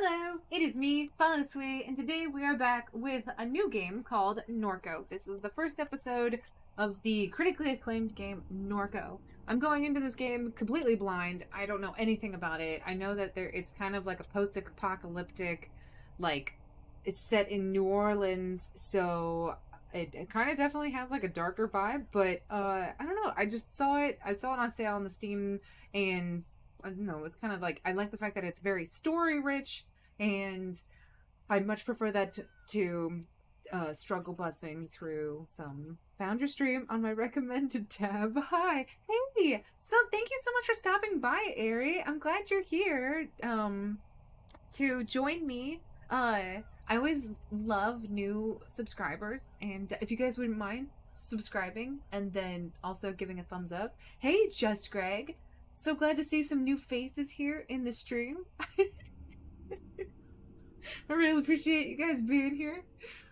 Hello, it is me, Follow Sway, and today we are back with a new game called NORCO. This is the first episode of the critically acclaimed game NORCO. I'm going into this game completely blind. I don't know anything about it. I know that it's kind of like a post-apocalyptic, like, it's set in New Orleans, so it kind of definitely has like a darker vibe, but I don't know. I just saw it. I saw it on sale on the Steam, and I don't know, it was kind of like, I like the fact that it's very story rich, and I much prefer that to struggle bussing through some found your stream on my recommended tab. Hi, hey, so thank you so much for stopping by, Ari. I'm glad you're here to join me. I always love new subscribers, and if you guys wouldn't mind subscribing and then also giving a thumbs up. Hey, Just Greg. So glad to see some new faces here in the stream. I really appreciate you guys being here.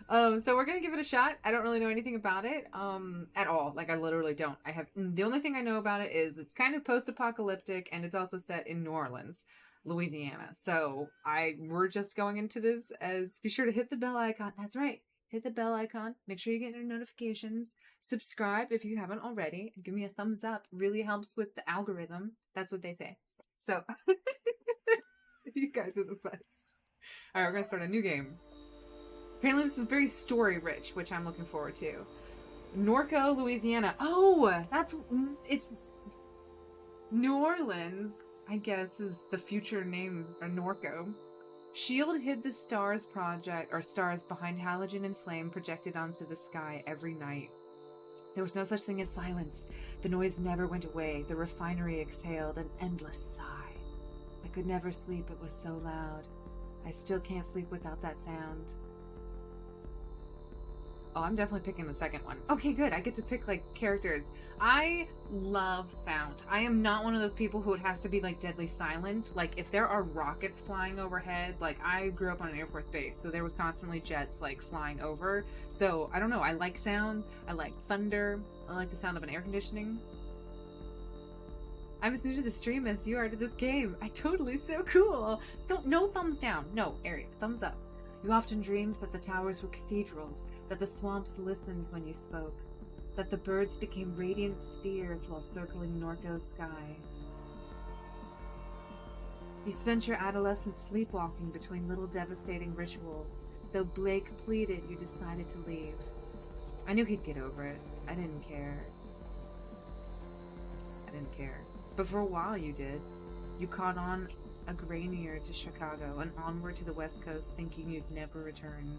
So we're gonna give it a shot. I don't really know anything about it, at all. Like, I literally don't. The only thing I know about it is it's kind of post-apocalyptic, and it's also set in New Orleans, Louisiana. So we're just going into this as, be sure to hit the bell icon. That's right. Hit the bell icon. Make sure you get your notifications. Subscribe if you haven't already. And give me a thumbs up. Really helps with the algorithm. That's what they say. So, you guys are the best. Alright, we're going to start a new game. Apparently this is very story-rich, which I'm looking forward to. Norco, Louisiana. Oh, it's New Orleans, I guess, is the future name of Norco. S.H.I.E.L.D. hid the stars behind halogen and flame projected onto the sky every night. There was no such thing as silence. The noise never went away. The refinery exhaled an endless sigh. I could never sleep, it was so loud. I still can't sleep without that sound. Oh, I'm definitely picking the second one. Okay, good. I get to pick, like, characters. I love sound. I am not one of those people who it has to be, like, deadly silent. Like, if there are rockets flying overhead, like, I grew up on an Air Force base, so there was constantly jets, like, flying over. So, I don't know. I like sound. I like thunder. I like the sound of an air conditioning. I'm as new to the stream as you are to this game. So cool. No thumbs down. No, Ari, thumbs up. You often dreamed that the towers were cathedrals, that the swamps listened when you spoke, that the birds became radiant spheres while circling Norco's sky. You spent your adolescence sleepwalking between little devastating rituals. Though Blake pleaded, you decided to leave. I knew he'd get over it. I didn't care. But for a while you did. You caught on a grainier to Chicago and onward to the West Coast, thinking you'd never return.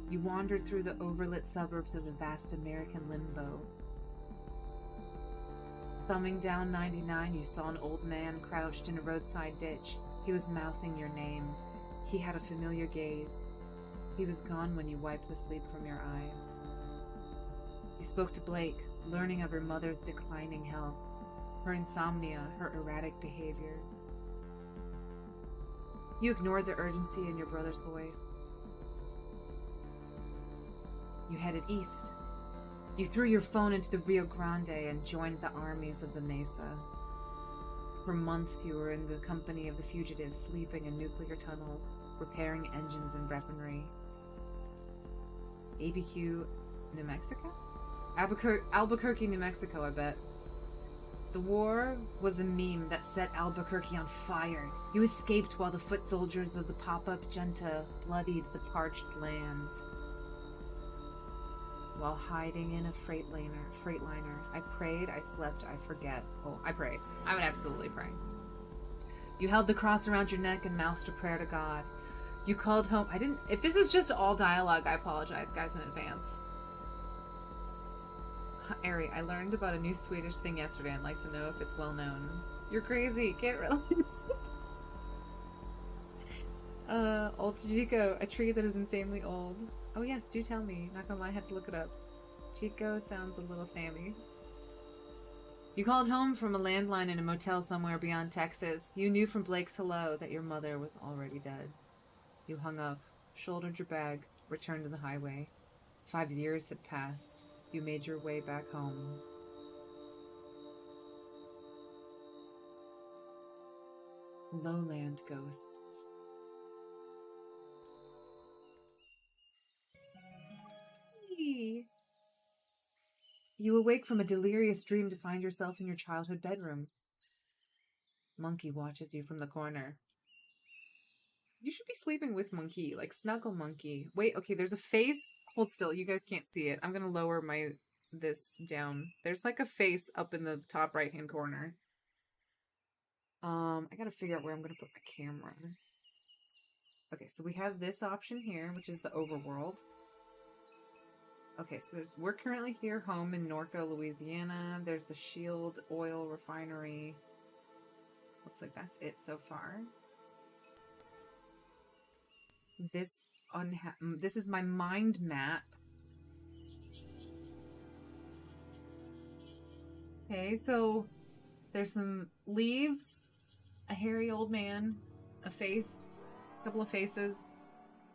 You wandered through the overlit suburbs of a vast American limbo. Thumbing down 99, you saw an old man crouched in a roadside ditch. He was mouthing your name. He had a familiar gaze. He was gone when you wiped the sleep from your eyes. You spoke to Blake, learning of her mother's declining health, her insomnia, her erratic behavior. You ignored the urgency in your brother's voice. You headed east. You threw your phone into the Rio Grande and joined the armies of the Mesa. For months you were in the company of the fugitives, sleeping in nuclear tunnels, repairing engines and weaponry. ABQ, New Mexico? Albuquerque, New Mexico, I bet. The war was a meme that set Albuquerque on fire. You escaped while the foot soldiers of the pop-up junta bloodied the parched land. While hiding in a freightliner, I prayed, I slept, I forget. Oh, I prayed. I would absolutely pray. You held the cross around your neck and mouthed a prayer to God. You called home. If this is just all dialogue, I apologize, guys, in advance. Ari, I learned about a new Swedish thing yesterday. I'd like to know if it's well known. You're crazy. Can't relate. Old Chico, a tree that is insanely old. Oh yes, do tell me. Not gonna lie, I had to look it up. Chico sounds a little Sammy. You called home from a landline in a motel somewhere beyond Texas. You knew from Blake's hello that your mother was already dead. You hung up, shouldered your bag, returned to the highway. 5 years had passed. You made your way back home. Lowland ghosts. Eee. You awake from a delirious dream to find yourself in your childhood bedroom. Monkey watches you from the corner. You should be sleeping with Monkey, like snuggle Monkey. Wait, okay, there's a face. Hold still, you guys can't see it. I'm gonna lower this down. There's like a face up in the top right-hand corner. I gotta figure out where I'm gonna put my camera. Okay, so we have this option here, which is the overworld. Okay, so we're currently here, home in Norco, Louisiana. There's a Shield oil refinery. Looks like that's it so far. This is my mind map. Okay, so there's some leaves, a hairy old man, a face, a couple of faces.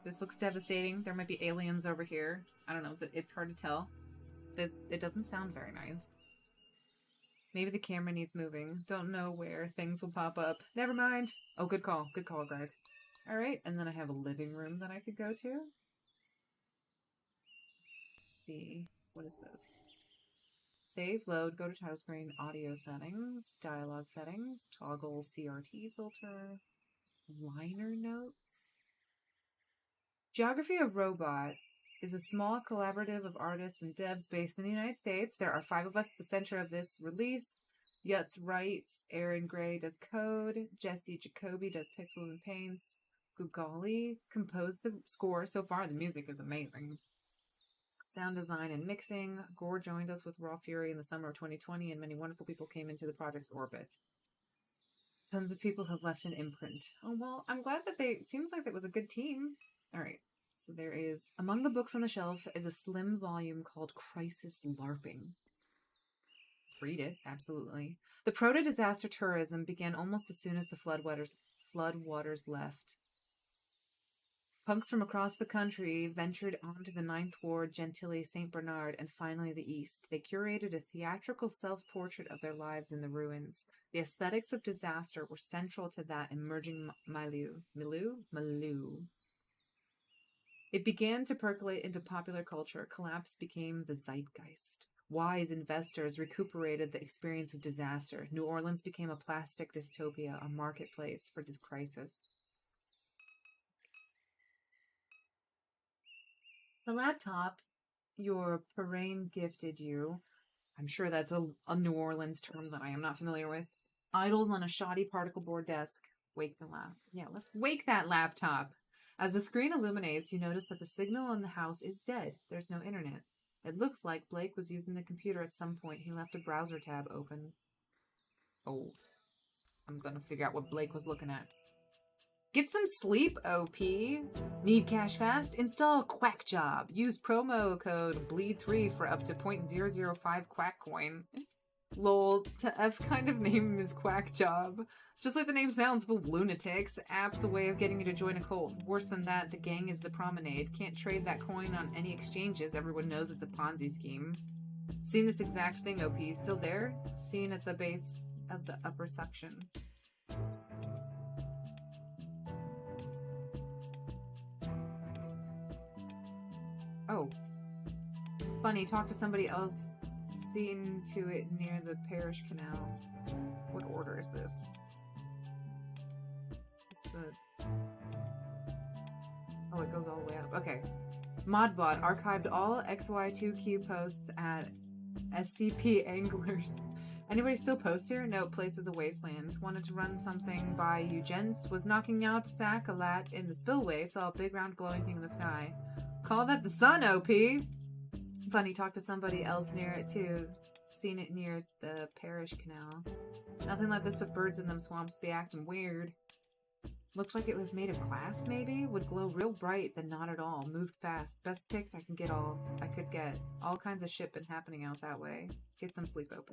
This looks devastating. There might be aliens over here. I don't know. It's hard to tell. It doesn't sound very nice. Maybe the camera needs moving. Don't know where things will pop up. Never mind. Oh, good call. Good call, Greg. All right, and then I have a living room that I could go to. Let's see, what is this? Save, load, go to title screen, audio settings, dialogue settings, toggle CRT filter, liner notes. Geography of Robots is a small collaborative of artists and devs based in the United States. There are 5 of us at the center of this release. Yutz writes, Aaron Gray does code, Jesse Jacoby does pixels and paints, Gugali composed the score. So far, the music is amazing. Sound design and mixing. Gore joined us with Raw Fury in the summer of 2020, and many wonderful people came into the project's orbit. Tons of people have left an imprint. Oh, well, I'm glad that seems like it was a good team. All right. So there is, among the books on the shelf is a slim volume called Crisis LARPing. Read it, absolutely. The proto-disaster tourism began almost as soon as the floodwaters left. Punks from across the country ventured onto the Ninth Ward, Gentilly, St. Bernard, and finally the East. They curated a theatrical self-portrait of their lives in the ruins. The aesthetics of disaster were central to that emerging milieu. It began to percolate into popular culture. Collapse became the zeitgeist. Wise investors recuperated the experience of disaster. New Orleans became a plastic dystopia, a marketplace for this crisis. The laptop your parrain gifted you, I'm sure that's a New Orleans term that I am not familiar with, idles on a shoddy particle board desk. Wake the lap. Yeah, let's wake that laptop. As the screen illuminates, you notice that the signal in the house is dead. There's no internet. It looks like Blake was using the computer at some point. He left a browser tab open. Oh, I'm gonna figure out what Blake was looking at. Get some sleep, OP. Need cash fast? Install Quack Job. Use promo code BLEED3 for up to 0.005 Quack coin. Lol, to F kind of name is Quack Job. Just like the name sounds, full of lunatics. App's a way of getting you to join a cult. Worse than that, the gang is the promenade. Can't trade that coin on any exchanges. Everyone knows it's a Ponzi scheme. Seen this exact thing, OP. Still there? Seen at the base of the upper section. Oh. Funny, talk to somebody else. Seen to it near the parish canal. What order is this? Is this the... Oh, it goes all the way up. Okay. Modbot archived all XY2Q posts at SCP Anglers. Anybody still post here? No, place is a wasteland. Wanted to run something by you gents. Was knocking out sack-a-lat in the spillway. Saw a big round glowing thing in the sky. Call that the sun, OP. Funny, talk to somebody else near it too. Seen it near the parish canal. Nothing like this but birds in them swamps be acting weird. Looked like it was made of glass, maybe? Would glow real bright, then not at all. Moved fast. Best picked I could get. All kinds of shit been happening out that way. Get some sleep, OP.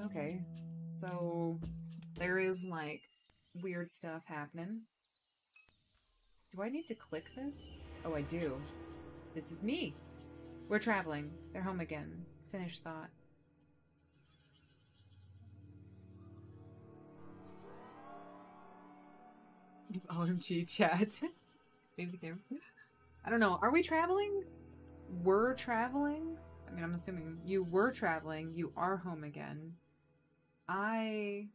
Okay. So, there is, like, weird stuff happening. Do I need to click this? Oh, I do. This is me. We're traveling. They're home again. Finished thought. OMG chat. Maybe the camera. I don't know. Are we traveling? We're traveling? I mean, I'm assuming you were traveling. You are home again. I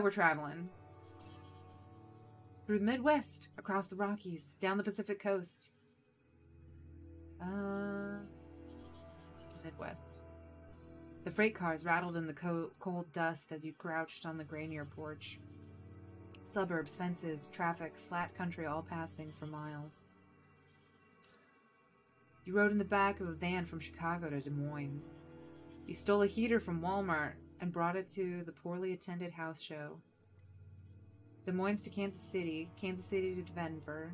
were traveling. Through the Midwest, across the Rockies, down the Pacific coast. Midwest. The freight cars rattled in the cold dust as you crouched on the gray near porch. Suburbs, fences, traffic, flat country all passing for miles. You rode in the back of a van from Chicago to Des Moines. You stole a heater from Walmart and brought it to the poorly attended house show. Des Moines to Kansas City to Denver.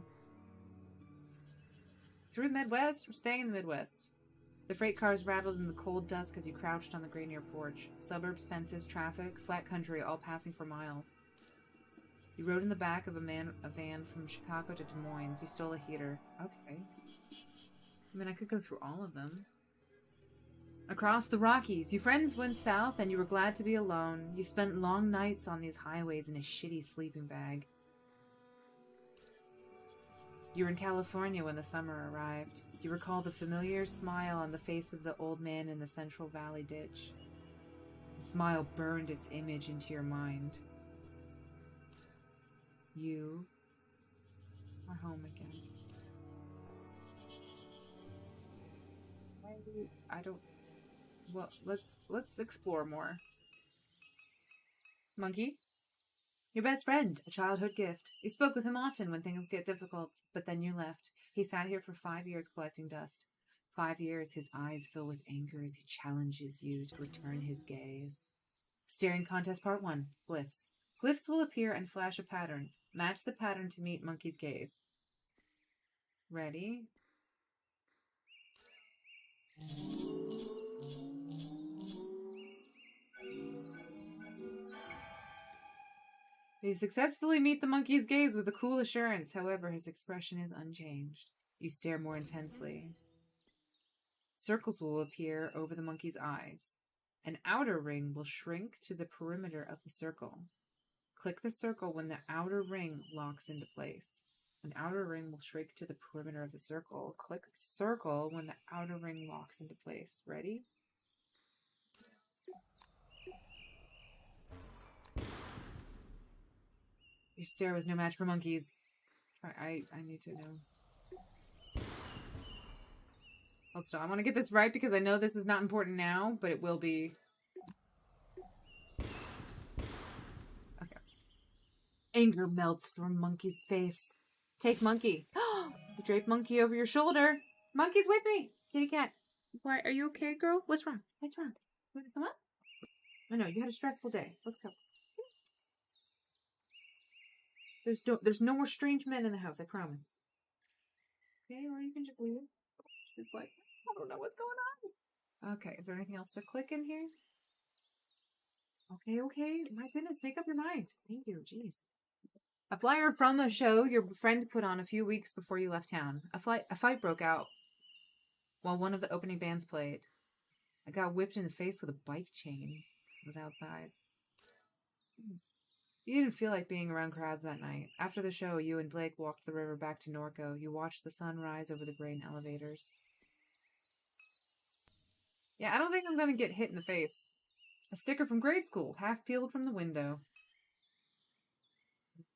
Through the Midwest? We're staying in the Midwest. The freight cars rattled in the cold dusk as you crouched on the gray near porch. Suburbs, fences, traffic, flat country, all passing for miles. You rode in the back of a van from Chicago to Des Moines. You stole a heater. Okay. I mean, I could go through all of them. Across the Rockies, you friends went south and you were glad to be alone. You spent long nights on these highways in a shitty sleeping bag. You were in California when the summer arrived. You recall the familiar smile on the face of the old man in the Central Valley ditch. The smile burned its image into your mind. You are home again. I don't... Well, let's explore more. Monkey? Your best friend, a childhood gift. You spoke with him often when things get difficult, but then you left. He sat here for 5 years collecting dust. 5 years, his eyes fill with anger as he challenges you to return his gaze. Staring contest part 1, glyphs. Glyphs will appear and flash a pattern. Match the pattern to meet Monkey's gaze. Ready? You successfully meet the monkey's gaze with a cool assurance. However, his expression is unchanged. You stare more intensely. Circles will appear over the monkey's eyes. An outer ring will shrink to the perimeter of the circle. Click the circle when the outer ring locks into place. An outer ring will shrink to the perimeter of the circle. Click the circle when the outer ring locks into place. Ready? Your stare was no match for monkeys. I need to know. Hold still. I want to get this right because I know this is not important now, but it will be. Okay. Anger melts from Monkey's face. Take Monkey. You drape Monkey over your shoulder. Monkey's with me. Kitty cat. Why? Are you okay, girl? What's wrong? What's wrong? You want to come up? I know you had a stressful day. Let's go. There's no more strange men in the house, I promise. Okay, or you can just leave it. Just like, I don't know what's going on. Okay, is there anything else to click in here? Okay. My goodness, make up your mind. Thank you, jeez. A flyer from a show your friend put on a few weeks before you left town. A fight broke out while one of the opening bands played. I got whipped in the face with a bike chain. I was outside. You didn't feel like being around crowds that night. After the show, you and Blake walked the river back to Norco. You watched the sun rise over the grain elevators. Yeah, I don't think I'm gonna get hit in the face. A sticker from grade school, half peeled from the window.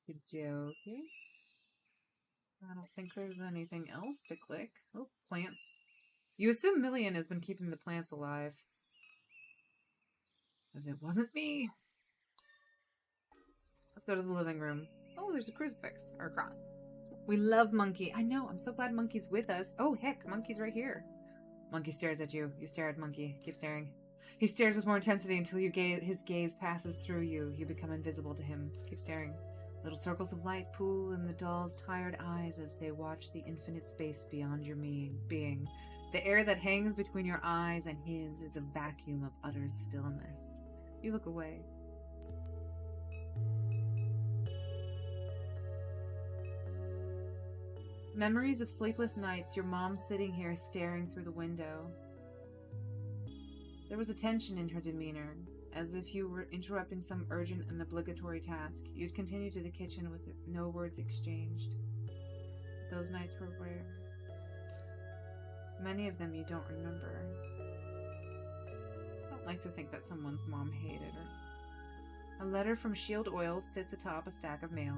Okay. I don't think there's anything else to click. Oh, plants. You assume Million has been keeping the plants alive. Because it wasn't me. Let's go to the living room. Oh, there's a crucifix. Or a cross. We love Monkey. I know. I'm so glad Monkey's with us. Oh, heck. Monkey's right here. Monkey stares at you. You stare at Monkey. Keep staring. He stares with more intensity until his gaze passes through you. You become invisible to him. Keep staring. Little circles of light pool in the doll's tired eyes as they watch the infinite space beyond your being. The air that hangs between your eyes and his is a vacuum of utter stillness. You look away. Memories of sleepless nights, your mom sitting here staring through the window. There was a tension in her demeanor, As if you were interrupting some urgent and obligatory task, you'd continue to the kitchen with no words exchanged. Those nights were rare. Many of them you don't remember. I don't like to think that someone's mom hated her. A letter from Shield Oil sits atop a stack of mail.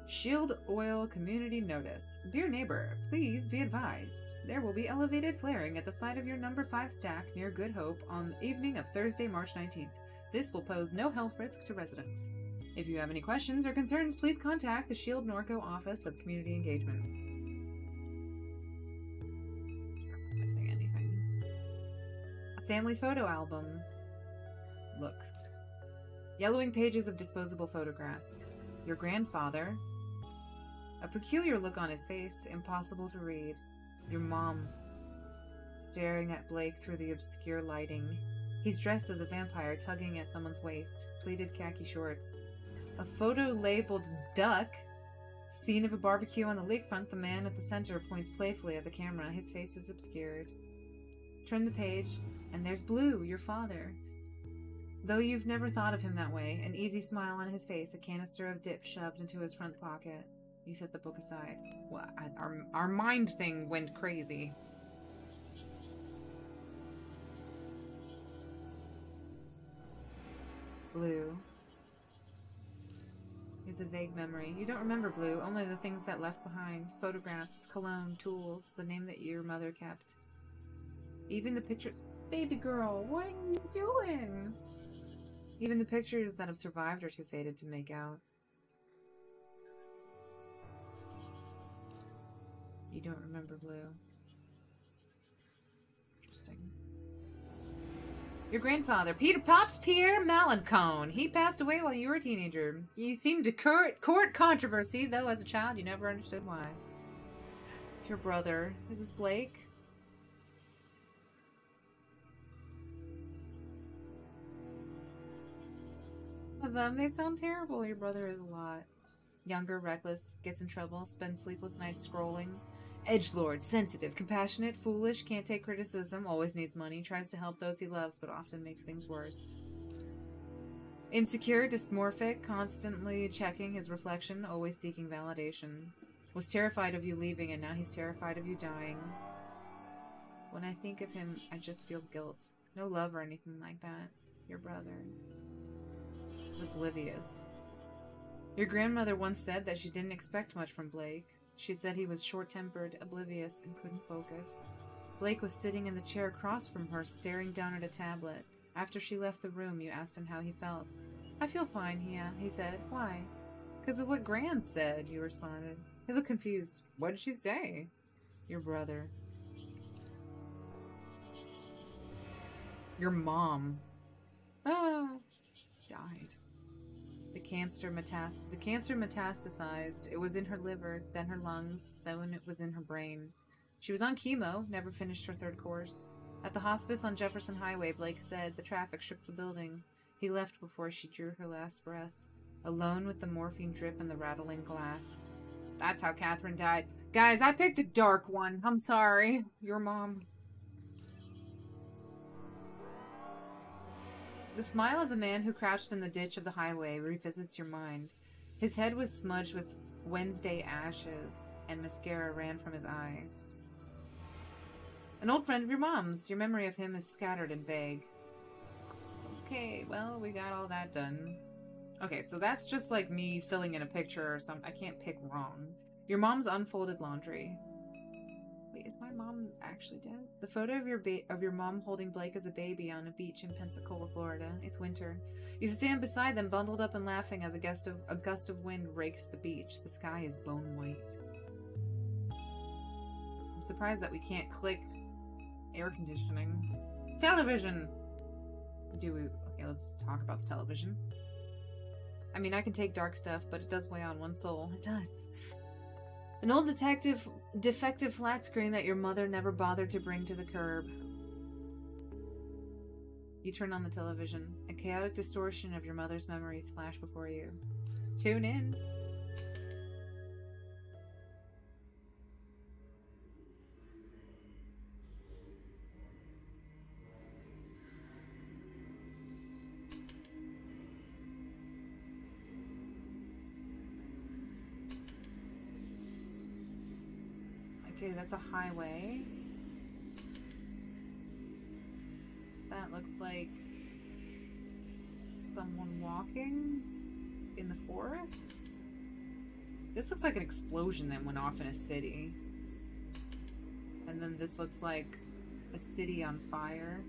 Shield Oil Community Notice. Dear neighbor, please be advised. There will be elevated flaring at the site of your number 5 stack near Good Hope on the evening of Thursday, March 19th. This will pose no health risk to residents. If you have any questions or concerns, please contact the Shield NORCO Office of Community Engagement. Am I missing anything? A family photo album. Look. Yellowing pages of disposable photographs. Your grandfather. A peculiar look on his face, impossible to read. Your mom, staring at Blake through the obscure lighting. He's dressed as a vampire, tugging at someone's waist. Pleated khaki shorts. A photo labeled Duck. Scene of a barbecue on the lakefront. The man at the center points playfully at the camera. His face is obscured. Turn the page, and there's Blue, your father. Though you've never thought of him that way, an easy smile on his face, a canister of dip shoved into his front pocket. You set the book aside. Well, our mind thing went crazy. Blue is a vague memory. You don't remember Blue, only the things that left behind. Photographs, cologne, tools, the name that your mother kept. Even the pictures. Baby girl, what are you doing? Even the pictures that have survived are too faded to make out. You don't remember Blue. Interesting. Your grandfather, Pops Pierre Malencon. He passed away while you were a teenager. You seemed to court controversy, though as a child you never understood why. Your brother. Is this Blake? Of them, they sound terrible. Your brother is a lot. Younger, reckless, gets in trouble, spends sleepless nights scrolling. Edgelord, sensitive, compassionate, foolish, can't take criticism, always needs money, tries to help those he loves, but often makes things worse. Insecure, dysmorphic, constantly checking his reflection, always seeking validation. Was terrified of you leaving, and now he's terrified of you dying. When I think of him, I just feel guilt. No love or anything like that. Your brother. He's oblivious. Your grandmother once said that she didn't expect much from Blake. She said he was short-tempered, oblivious, and couldn't focus. Blake was sitting in the chair across from her, staring down at a tablet. After she left the room, you asked him how he felt. I feel fine, he said. Why? Because of what Gran said, you responded. He looked confused. What did she say? Your brother. Your mom. Ah, died. The cancer metastasized. It was in her liver, then her lungs, then it was in her brain. She was on chemo, never finished her 3rd course. At the hospice on Jefferson Highway, Blake said the traffic shook the building. He left before she drew her last breath, alone with the morphine drip and the rattling glass. That's how Catherine died. Guys, I picked a dark one. I'm sorry. Your mom. The smile of the man who crouched in the ditch of the highway revisits your mind. His head was smudged with Wednesday ashes, and mascara ran from his eyes. An old friend of your mom's. Your memory of him is scattered and vague. Okay, well, we got all that done. Okay, so that's just like me filling in a picture or something. I can't pick wrong. Your mom's unfolded laundry. Wait, is my mom actually dead? The photo of your mom holding Blake as a baby on a beach in Pensacola, Florida. It's winter. You stand beside them, bundled up and laughing as a gust of wind rakes the beach. The sky is bone white. I'm surprised that we can't click air conditioning. Television! Okay, let's talk about the television. I mean, I can take dark stuff, but it does weigh on one's soul. It does. An old defective flat screen that your mother never bothered to bring to the curb. You turn on the television. A chaotic distortion of your mother's memories flash before you. Tune in. Okay, that's a highway. That looks like someone walking in the forest. This looks like an explosion that went off in a city. And then this looks like a city on fire.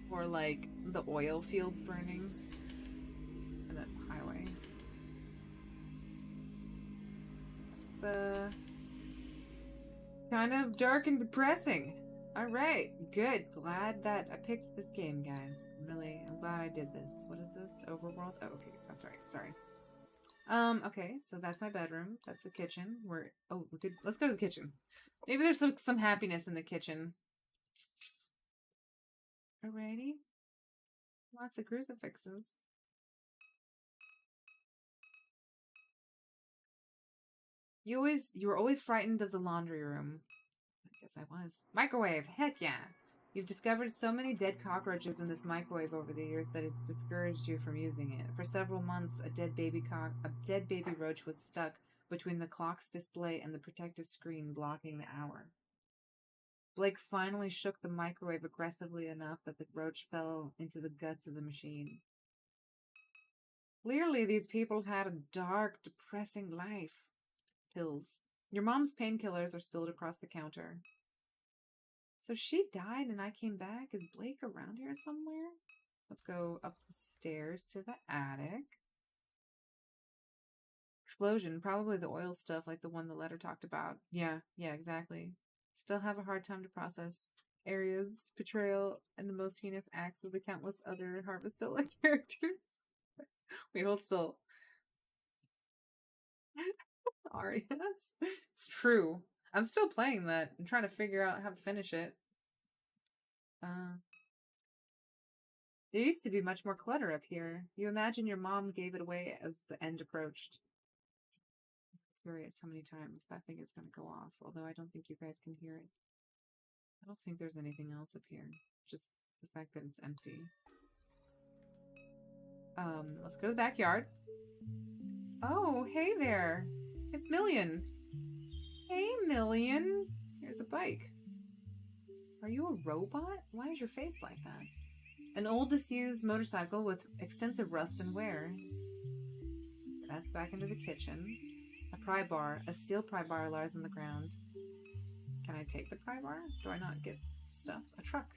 Or like the oil fields burning. And that's a highway. The kind of dark and depressing. Alright, good. Glad that I picked this game, guys. I'm glad I did this. What is this? Overworld? Oh, okay, that's right. Sorry. Okay, so that's my bedroom. That's the kitchen. Let's go to the kitchen. Maybe there's some happiness in the kitchen. Alrighty. Lots of crucifixes. You were always frightened of the laundry room. I guess I was. Microwave, heck yeah. You've discovered so many dead cockroaches in this microwave over the years that it's discouraged you from using it. For several months, a dead baby roach was stuck between the clock's display and the protective screen blocking the hour. Blake finally shook the microwave aggressively enough that the roach fell into the guts of the machine. Clearly, these people had a dark, depressing life. Pills. Your mom's painkillers are spilled across the counter. So she died and I came back? Is Blake around here somewhere? Let's go up the stairs to the attic. Explosion. Probably the oil stuff like the one the letter talked about. Yeah, exactly. Still have a hard time to process Arya's betrayal and the most heinous acts of the countless other Harvestella characters. Wait, hold still. Arya's? It's true. I'm still playing that. I'm trying to figure out how to finish it. There used to be much more clutter up here. You imagine your mom gave it away as the end approached. I'm curious how many times that thing is going to go off, although I don't think you guys can hear it. I don't think there's anything else up here. Just the fact that it's empty. Let's go to the backyard. Oh, hey there. It's Million. Hey, Million. Here's a bike. Are you a robot? Why is your face like that? An old disused motorcycle with extensive rust and wear. That's back into the kitchen. A pry bar. A steel pry bar lies on the ground. Can I take the pry bar? Do I not get stuff? A truck.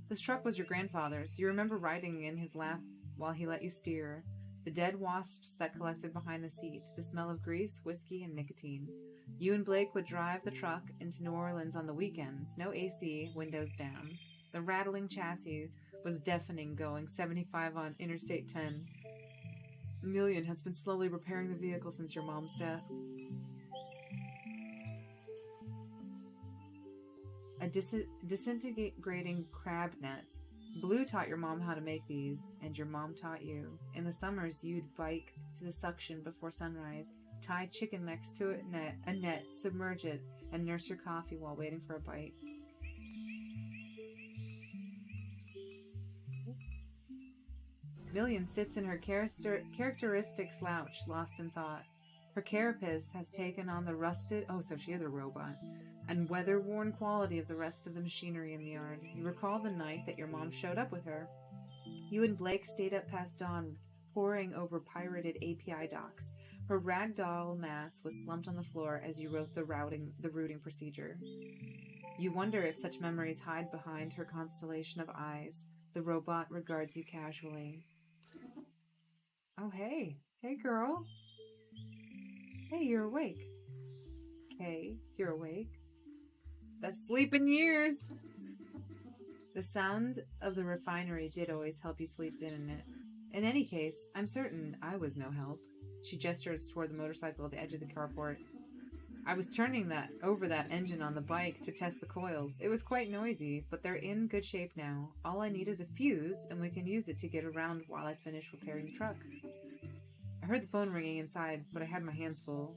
This truck was your grandfather's. You remember riding in his lap while he let you steer. The dead wasps that collected behind the seat. The smell of grease, whiskey, and nicotine. You and Blake would drive the truck into New Orleans on the weekends. No AC, windows down. The rattling chassis was deafening, going 75 on Interstate 10. Million has been slowly repairing the vehicle since your mom's death. A disintegrating crab net. Blue taught your mom how to make these, and your mom taught you. In the summers, you'd bike to the suction before sunrise, tie chicken necks to a net, submerge it, and nurse your coffee while waiting for a bite. Million sits in her characteristic slouch, lost in thought. Her carapace has taken on the rusted, so she is a robot, and weather-worn quality of the rest of the machinery in the yard. You recall the night that your mom showed up with her. You and Blake stayed up past dawn, poring over pirated API docs. Her ragdoll mass was slumped on the floor as you wrote the routing procedure. You wonder if such memories hide behind her constellation of eyes. The robot regards you casually. Oh, hey. Hey, girl. Hey, you're awake. Okay, you're awake. That's sleeping years. The sound of the refinery did always help you sleep, didn't it? In any case, I'm certain I was no help. She gestures toward the motorcycle at the edge of the carport. I was turning over that engine on the bike to test the coils. It was quite noisy, but they're in good shape now. All I need is a fuse, and we can use it to get around while I finish repairing the truck. I heard the phone ringing inside, but I had my hands full.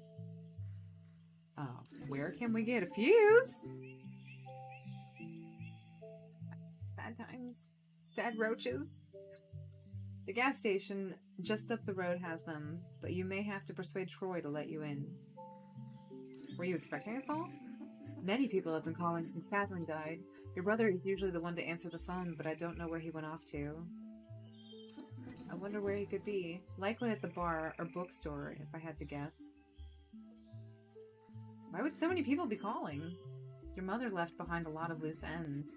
Where can we get a fuse? Sad times. Sad roaches. The gas station just up the road has them, but you may have to persuade Troy to let you in. Were you expecting a call? Many people have been calling since Catherine died. Your brother is usually the one to answer the phone, but I don't know where he went off to. I wonder where he could be. Likely at the bar or bookstore, if I had to guess. Why would so many people be calling? Your mother left behind a lot of loose ends.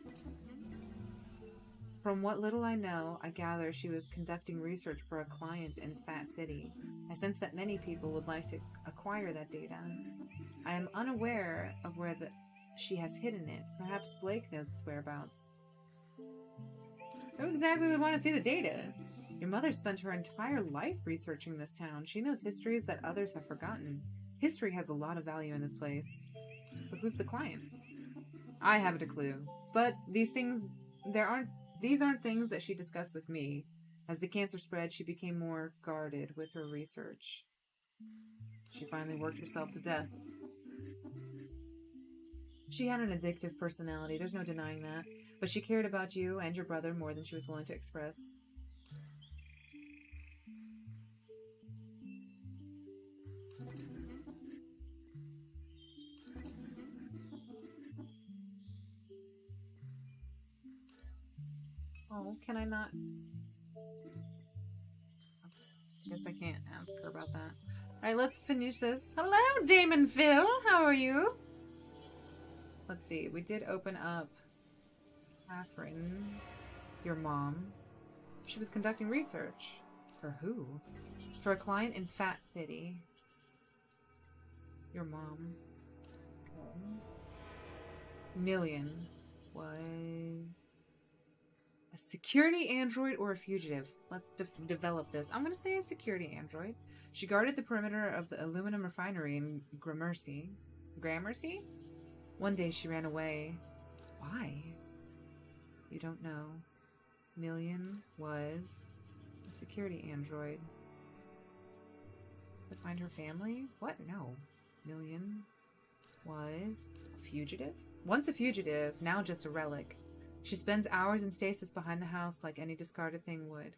From what little I know, I gather she was conducting research for a client in Fat City. I sense that many people would like to acquire that data. I am unaware of where she has hidden it. Perhaps Blake knows its whereabouts. Who exactly would want to see the data? Your mother spent her entire life researching this town. She knows histories that others have forgotten. History has a lot of value in this place. So who's the client? I haven't a clue. But these aren't things that she discussed with me. As the cancer spread, she became more guarded with her research. She finally worked herself to death. She had an addictive personality, there's no denying that. But she cared about you and your brother more than she was willing to express. Oh, can I not? I guess I can't ask her about that. Alright, let's finish this. Hello, Damon Phil! How are you? Let's see, we did open up Catherine, your mom. She was conducting research. For who? For a client in Fat City. Your mom. Million was a security android or a fugitive. Let's develop this. I'm going to say a security android. She guarded the perimeter of the aluminum refinery in Gramercy. Gramercy? One day she ran away. Why? You don't know. Million was a security android. To find her family? What? No. Million was a fugitive? Once a fugitive, now just a relic. She spends hours in stasis behind the house like any discarded thing would.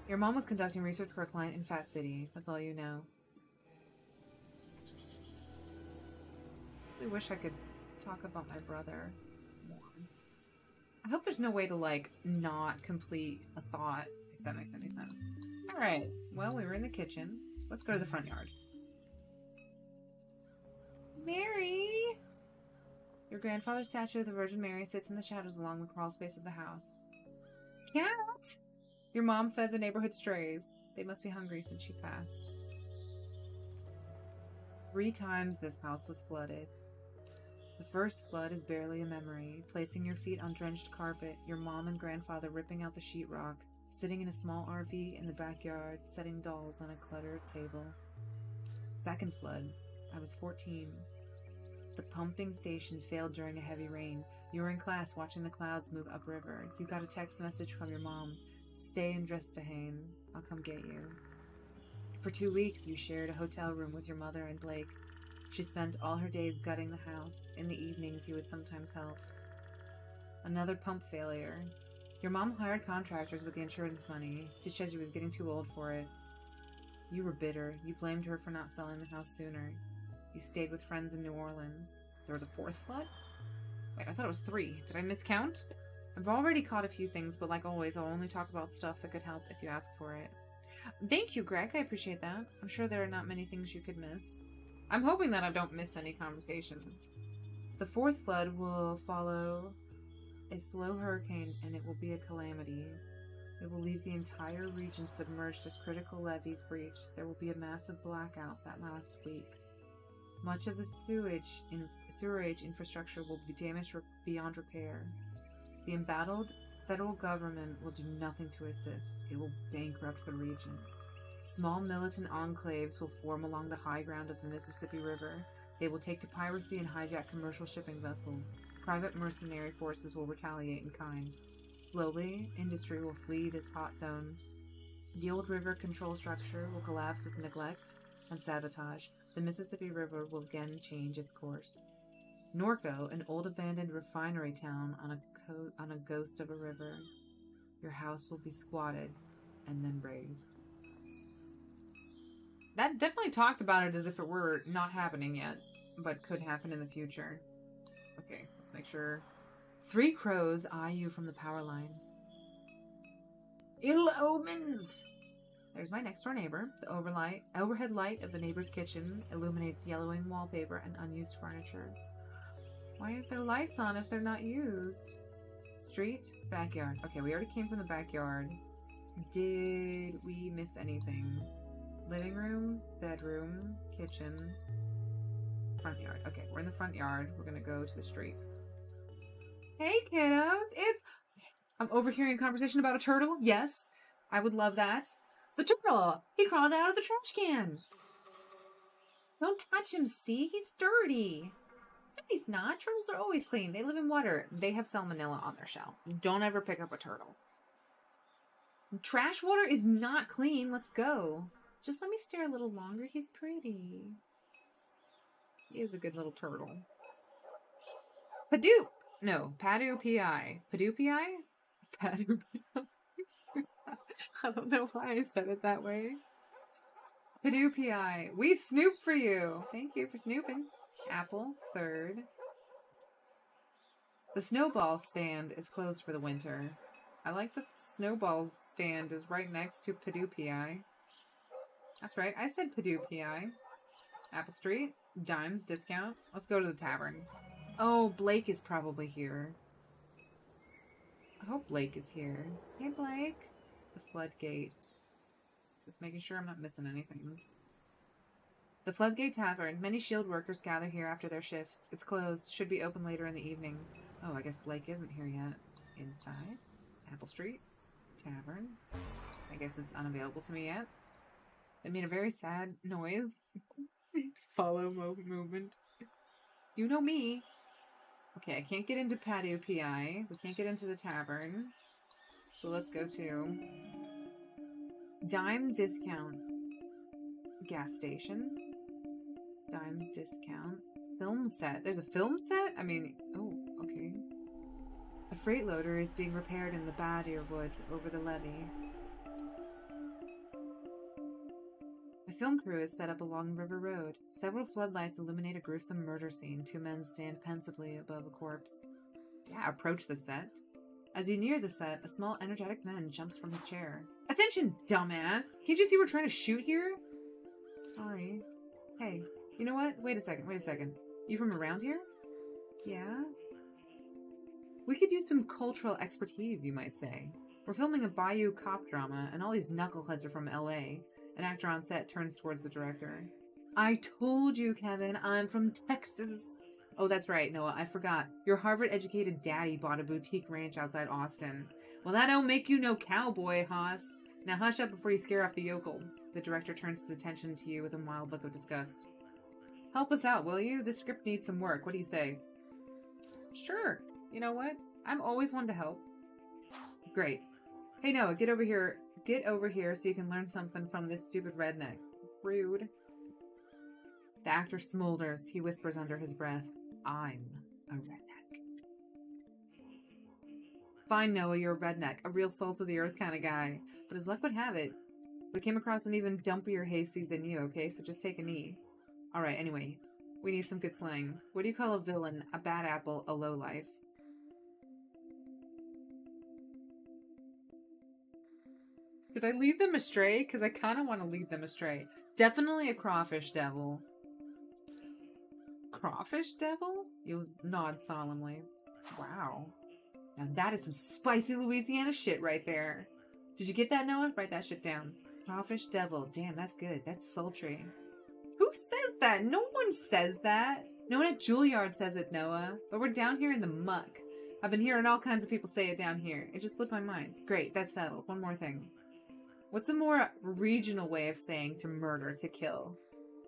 Your mom was conducting research for a client in Fat City. That's all you know. I really wish I could talk about my brother more. I hope there's no way to, like, not complete a thought, if that makes any sense. Alright, well, we were in the kitchen. Let's go to the front yard. Mary! Your grandfather's statue of the Virgin Mary sits in the shadows along the crawl space of the house. Cat! Your mom fed the neighborhood strays. They must be hungry since she passed. 3 times this house was flooded. The first flood is barely a memory, placing your feet on drenched carpet, your mom and grandfather ripping out the sheetrock, sitting in a small RV in the backyard, setting dolls on a cluttered table. Second flood. I was 14. The pumping station failed during a heavy rain. You were in class watching the clouds move upriver. You got a text message from your mom. Stay in Drestahane. I'll come get you. For 2 weeks, you shared a hotel room with your mother and Blake. She spent all her days gutting the house. In the evenings, you would sometimes help. Another pump failure. Your mom hired contractors with the insurance money. She said she was getting too old for it. You were bitter. You blamed her for not selling the house sooner. You stayed with friends in New Orleans. There was a 4th flood? Wait, I thought it was 3. Did I miscount? I've already caught a few things, but like always, I'll only talk about stuff that could help if you ask for it. Thank you, Greg. I appreciate that. I'm sure there are not many things you could miss. I'm hoping that I don't miss any conversations. The 4th flood will follow a slow hurricane, and it will be a calamity. It will leave the entire region submerged as critical levees breach. There will be a massive blackout that lasts weeks. Much of the sewerage infrastructure will be damaged beyond repair. The embattled federal government will do nothing to assist. It will bankrupt the region. Small militant enclaves will form along the high ground of the Mississippi River. They will take to piracy and hijack commercial shipping vessels. Private mercenary forces will retaliate in kind. Slowly, industry will flee this hot zone. The old river control structure will collapse with neglect and sabotage. The Mississippi River will again change its course. NORCO, an old abandoned refinery town on a on a ghost of a river. Your house will be squatted and then raised. That definitely talked about it as if it were not happening yet, but could happen in the future. Okay, let's make sure. 3 crows eye you from the power line. Ill omens! There's my next door neighbor. The overhead light of the neighbor's kitchen illuminates yellowing wallpaper and unused furniture. Why is there lights on if they're not used? Street, backyard. Okay, we already came from the backyard. Did we miss anything? Living room, bedroom, kitchen, front yard. Okay, we're in the front yard. We're gonna go to the street. Hey, kiddos! I'm overhearing a conversation about a turtle. Yes, I would love that. The turtle! He crawled out of the trash can! Don't touch him, see? He's dirty. No, he's not. Turtles are always clean. They live in water. They have salmonella on their shell. Don't ever pick up a turtle. Trash water is not clean. Let's go. Just let me stare a little longer. He's pretty. He is a good little turtle. Padoop! No, Padu-P-I. Padoop-P-I? Padu-P-I. I don't know why I said it that way. Padoop-P-I. We snoop for you. Thank you for snooping. Apple, 3rd. The snowball stand is closed for the winter. I like that the snowball stand is right next to Padoop-P-I. That's right, I said Padoop-P-I. Apple Street, dimes, discount. Let's go to the tavern. Oh, Blake is probably here. I hope Blake is here. Hey, Blake. The floodgate. Just making sure I'm not missing anything. The Floodgate Tavern. Many shield workers gather here after their shifts. It's closed. Should be open later in the evening. Oh, I guess Blake isn't here yet. Inside. Apple Street. Tavern. I guess it's unavailable to me yet. It made a very sad noise. Follow movement. You know me. Okay, I can't get into Padoop-P-I. We can't get into the tavern. So let's go to Dime Discount. Gas station. Dimes discount. Film set. There's a film set? I mean, oh, okay. A freight loader is being repaired in the Badir Woods over the levee. A film crew is set up along River Road. Several floodlights illuminate a gruesome murder scene. 2 men stand pensively above a corpse. Yeah, approach the set. As you near the set, a small, energetic man jumps from his chair. Attention, dumbass! Can't you see we're trying to shoot here? Sorry. Hey, you know what? Wait a second. You from around here? Yeah? We could use some cultural expertise, you might say. We're filming a Bayou cop drama, and all these knuckleheads are from LA. An actor on set turns towards the director. I told you, Kevin, I'm from Texas. Oh, that's right, Noah, I forgot. Your Harvard-educated daddy bought a boutique ranch outside Austin. Well, that don't make you no cowboy, Haas. Now hush up before you scare off the yokel. The director turns his attention to you with a mild look of disgust. Help us out, will you? This script needs some work. What do you say? Sure. You know what? I'm always one to help. Great. Hey, Noah, get over here. Get over here so you can learn something from this stupid redneck. Rude. The actor smolders. He whispers under his breath, I'm a redneck. Fine, Noah, you're a redneck. A real salt-of-the-earth kind of guy. But as luck would have it, we came across an even dumpier hayseed than you, okay? So just take a knee. Alright, anyway. We need some good slang. What do you call a villain, a bad apple, a lowlife? Did I lead them astray? Because I kind of want to lead them astray. Definitely a crawfish devil. Crawfish devil? You nod solemnly. Wow. Now that is some spicy Louisiana shit right there. Did you get that, Noah? Write that shit down. Crawfish devil. Damn, that's good. That's sultry. Who says that? No one says that. No one at Juilliard says it, Noah. But we're down here in the muck. I've been hearing all kinds of people say it down here. It just slipped my mind. Great, that's settled. One more thing. What's a more regional way of saying to murder, to kill?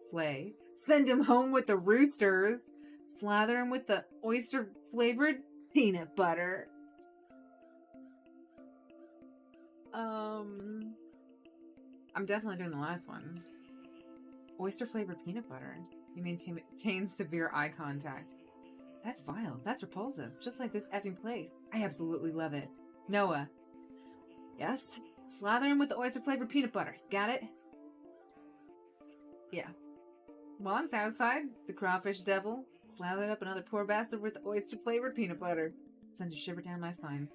Slay. Send him home with the roosters. Slather him with the oyster-flavored peanut butter. I'm definitely doing the last one. Oyster-flavored peanut butter. You maintain severe eye contact. That's vile. That's repulsive. Just like this effing place. I absolutely love it. Noah. Yes? Slather him with the oyster-flavored peanut butter. Got it? Yeah. Well, I'm satisfied. The crawfish devil slathered up another poor bastard with the oyster-flavored peanut butter. Sends a shiver down my spine.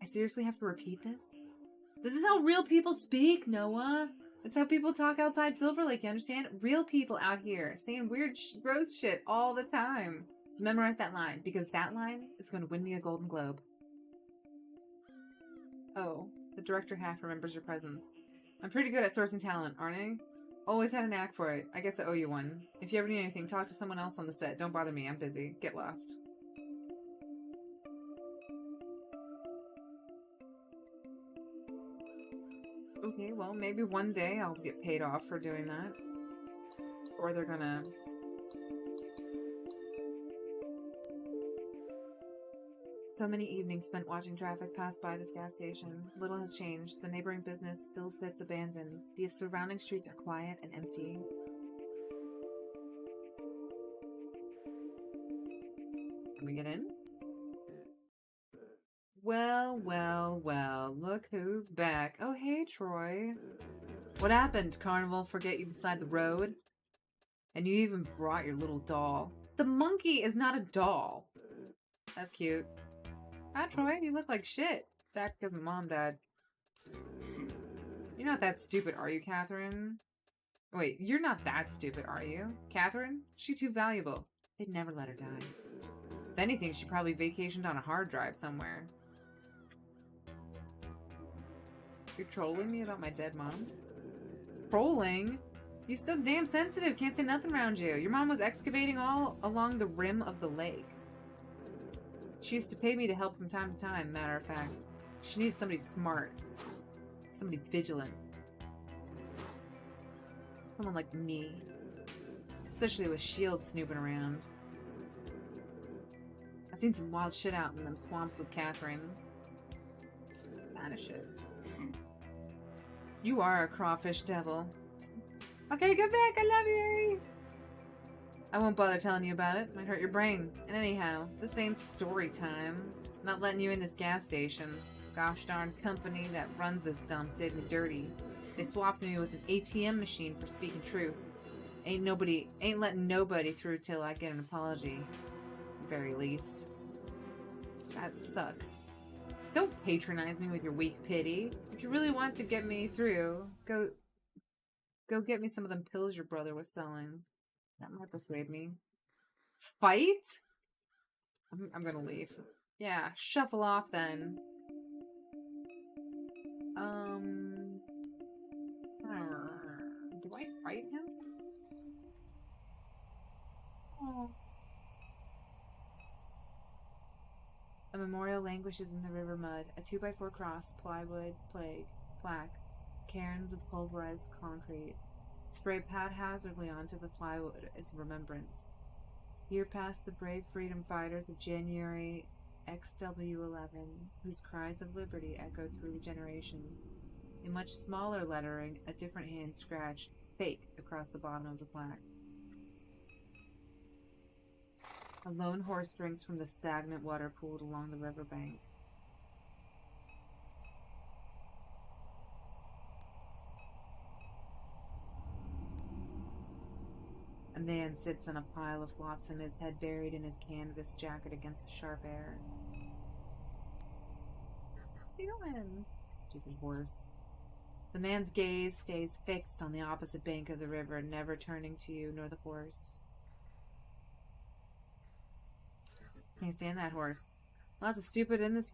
I seriously have to repeat this? This is how real people speak, Noah. It's how people talk outside Silver Lake, you understand? Real people out here saying weird, gross shit all the time. So memorize that line, because that line is going to win me a Golden Globe. Oh, the director half remembers your presence. I'm pretty good at sourcing talent, aren't I? Always had a knack for it. I guess I owe you one. If you ever need anything, talk to someone else on the set. Don't bother me. I'm busy. Get lost. Okay, well, maybe one day I'll get paid off for doing that. Or they're gonna... So many evenings spent watching traffic pass by this gas station. Little has changed. The neighboring business still sits abandoned. The surrounding streets are quiet and empty. Can we get in? Well, well, well. Look who's back. Oh, hey, Troy. What happened? Carnival forget you beside the road? And you even brought your little doll. The monkey is not a doll. That's cute. Hi, Troy. You look like shit. Back because my mom died. You're not that stupid, are you, Catherine? Wait, you're not that stupid, are you? Catherine? She's too valuable. They'd never let her die. If anything, she probably vacationed on a hard drive somewhere. You're trolling me about my dead mom? Trolling? You're so damn sensitive. Can't say nothing around you. Your mom was excavating all along the rim of the lake. She used to pay me to help from time to time, matter of fact. She needed somebody smart. Somebody vigilant. Someone like me. Especially with shields snooping around. I've seen some wild shit out in them swamps with Catherine. Kinda shit. You are a crawfish devil. Okay, go back. I love you. I won't bother telling you about it. Might hurt your brain. And anyhow, this ain't story time. Not letting you in this gas station. Gosh darn company that runs this dump did me dirty. They swapped me with an ATM machine for speaking truth. Ain't letting nobody through till I get an apology. At the very least. That sucks. Don't patronize me with your weak pity. If you really want to get me through, go get me some of them pills your brother was selling. That might persuade me. Fight? I'm gonna leave. Yeah, shuffle off then. Do I fight him? Oh. A memorial languishes in the river mud. A 2x4 cross, plywood, plaque, cairns of pulverized concrete. Spray haphazardly onto the plywood as remembrance. Here passed the brave freedom fighters of January XW11, whose cries of liberty echo through generations. In much smaller lettering, a different hand scratched "fake" across the bottom of the plaque. A lone horse drinks from the stagnant water pooled along the riverbank. A man sits on a pile of flotsam, his head buried in his canvas jacket against the sharp air. What are you doing? Stupid horse. The man's gaze stays fixed on the opposite bank of the river, never turning to you nor the horse. Can't stand that horse. Lots of stupid in this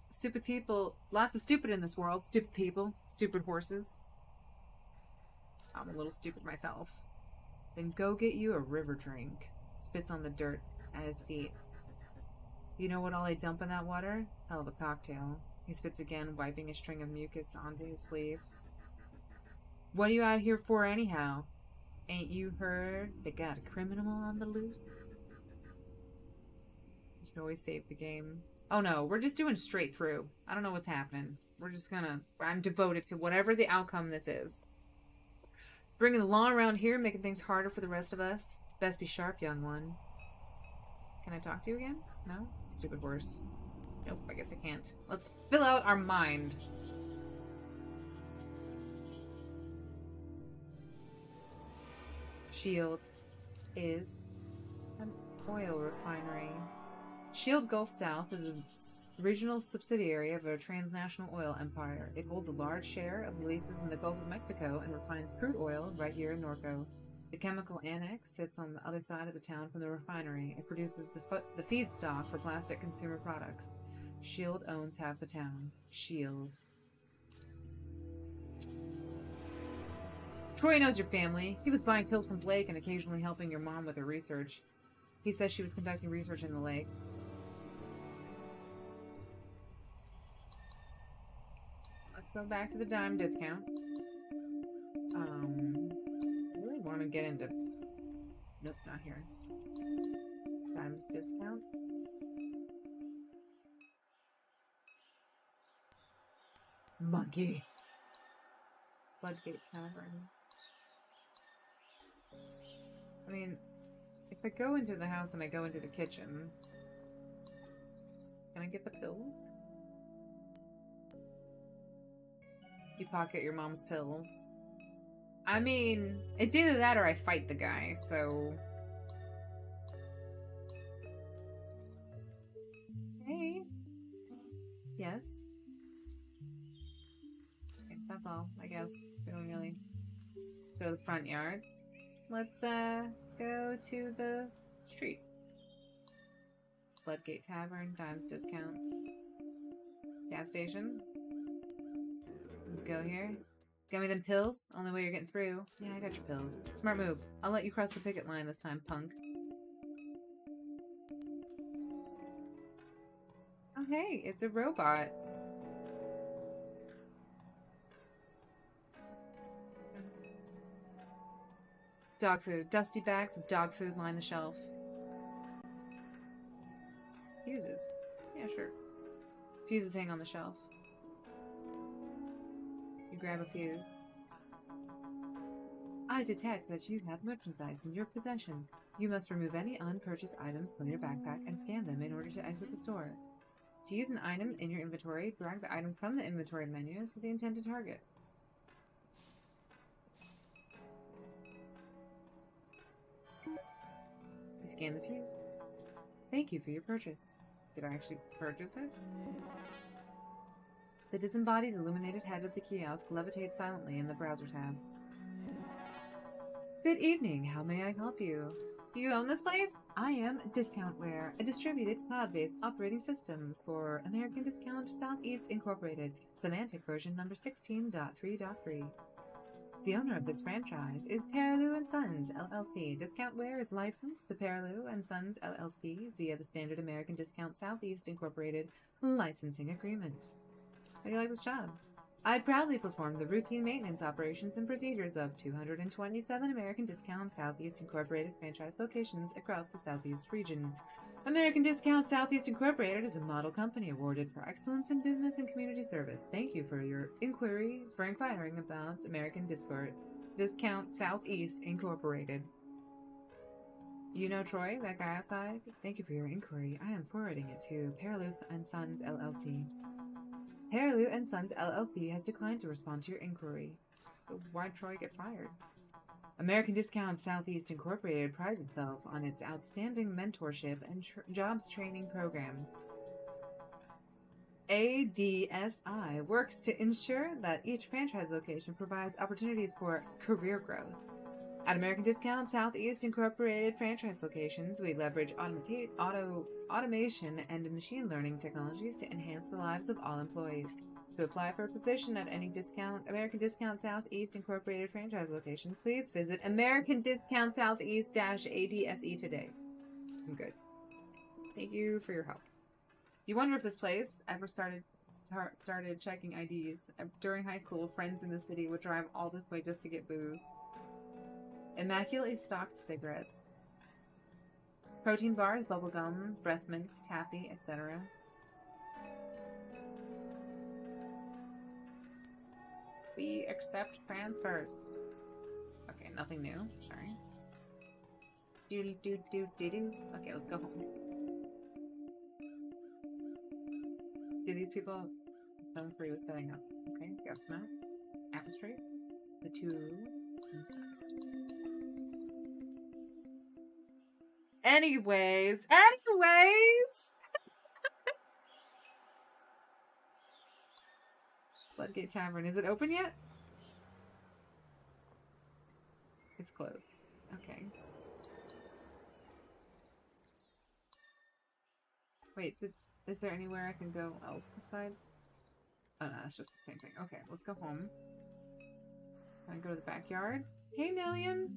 world. Stupid people, stupid horses. I'm a little stupid myself. Then go get you a river drink. Spits on the dirt at his feet. You know what all I dump in that water? Hell of a cocktail. He spits again, wiping a string of mucus onto his sleeve. What are you out here for anyhow? Ain't you heard they got a criminal on the loose? You can always save the game. Oh no, we're just doing straight through. I don't know what's happening. I'm devoted to whatever the outcome this is. Bringing the law around here, making things harder for the rest of us. Best be sharp, young one. Can I talk to you again? No? Stupid horse. Nope, I guess I can't. Let's fill out our mind. Shield is an oil refinery. Shield Gulf South is a regional subsidiary of a transnational oil empire. It holds a large share of the leases in the Gulf of Mexico and refines crude oil right here in Norco. The chemical annex sits on the other side of the town from the refinery. It produces the feedstock for plastic consumer products. Shield owns half the town. Shield. Troy knows your family. He was buying pills from Blake and occasionally helping your mom with her research. He says she was conducting research in the lake. Let's go back to the dime discount. I really want to get into... Nope, not here. Dimes discount. Monkey. Floodgate Tavern. I mean, if I go into the house and I go into the kitchen, can I get the pills? You pocket your mom's pills. I mean, it's either that or I fight the guy, so... Hey. Yes. Okay, that's all, I guess. We don't really go to the front yard. Let's, go to the street. Floodgate Tavern, Dimes discount. Gas station. Go here. Got me them pills? Only way you're getting through. Yeah, I got your pills. Smart move. I'll let you cross the picket line this time, punk. Oh, hey, it's a robot. Dog food. Dusty bags of dog food line the shelf. Fuses. Yeah, sure. Fuses hang on the shelf. You grab a fuse. I detect that you have merchandise in your possession. You must remove any unpurchased items from your backpack and scan them in order to exit the store. To use an item in your inventory, drag the item from the inventory menu to the intended target. You scan the fuse. Thank you for your purchase. Did I actually purchase it? The disembodied illuminated head of the kiosk levitates silently in the browser tab. Good evening, how may I help you? Do you own this place? I am Discountware, a distributed cloud-based operating system for American Discount Southeast Incorporated, semantic version number 16.3.3. The owner of this franchise is Perilou & Sons, LLC. Discountware is licensed to Perilou & Sons, LLC via the Standard American Discount Southeast Incorporated licensing agreement. How do you like this job? I proudly perform the routine maintenance operations and procedures of 227 American Discount Southeast Incorporated franchise locations across the Southeast region. American Discount Southeast Incorporated is a model company awarded for excellence in business and community service. Thank you for your inquiring about American Discount Southeast Incorporated. You know Troy, that guy outside? Thank you for your inquiry. I am forwarding it to Perilou & Sons, LLC. Perilou & Sons, LLC has declined to respond to your inquiry. So why'd Troy get fired? American Discount Southeast Incorporated prides itself on its outstanding mentorship and jobs training program. ADSI works to ensure that each franchise location provides opportunities for career growth. At American Discount Southeast Incorporated franchise locations, we leverage automation and machine learning technologies to enhance the lives of all employees. To apply for a position at any American Discount Southeast Incorporated franchise location, please visit American Discount Southeast-ADSE today. I'm good. Thank you for your help. You wonder if this place ever started checking IDs. During high school, friends in the city would drive all this way just to get booze. Immaculately stocked cigarettes. Protein bars, bubblegum, breath mints, taffy, etc. We accept transfers. Okay, nothing new. Sorry. Okay, let's go home. these people known for was setting up. Okay, guess not. Apple Street. The two. Anyways. Floodgate Tavern. Is it open yet? It's closed. Okay. Wait, is there anywhere I can go else besides? Oh no, it's just the same thing. Okay, let's go home. Can I go to the backyard? Hey, Million!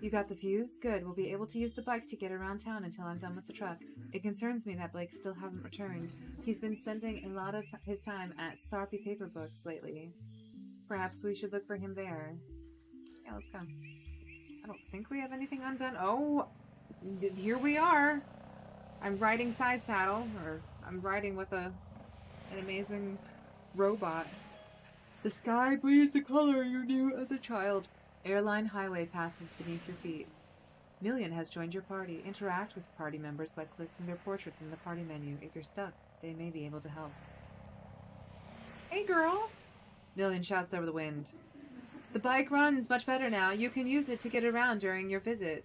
You got the fuse? Good. We'll be able to use the bike to get around town until I'm done with the truck. It concerns me that Blake still hasn't returned. He's been spending a lot of his time at Sarpy Paper Books lately. Perhaps we should look for him there. Yeah, let's go. I don't think we have anything undone. Oh! Here we are! I'm riding side saddle, or I'm riding with an amazing robot. The sky bleeds the color you knew as a child. Airline highway passes beneath your feet. Million has joined your party. Interact with party members by clicking their portraits in the party menu. If you're stuck, they may be able to help. Hey, girl! Million shouts over the wind. The bike runs much better now. You can use it to get around during your visit.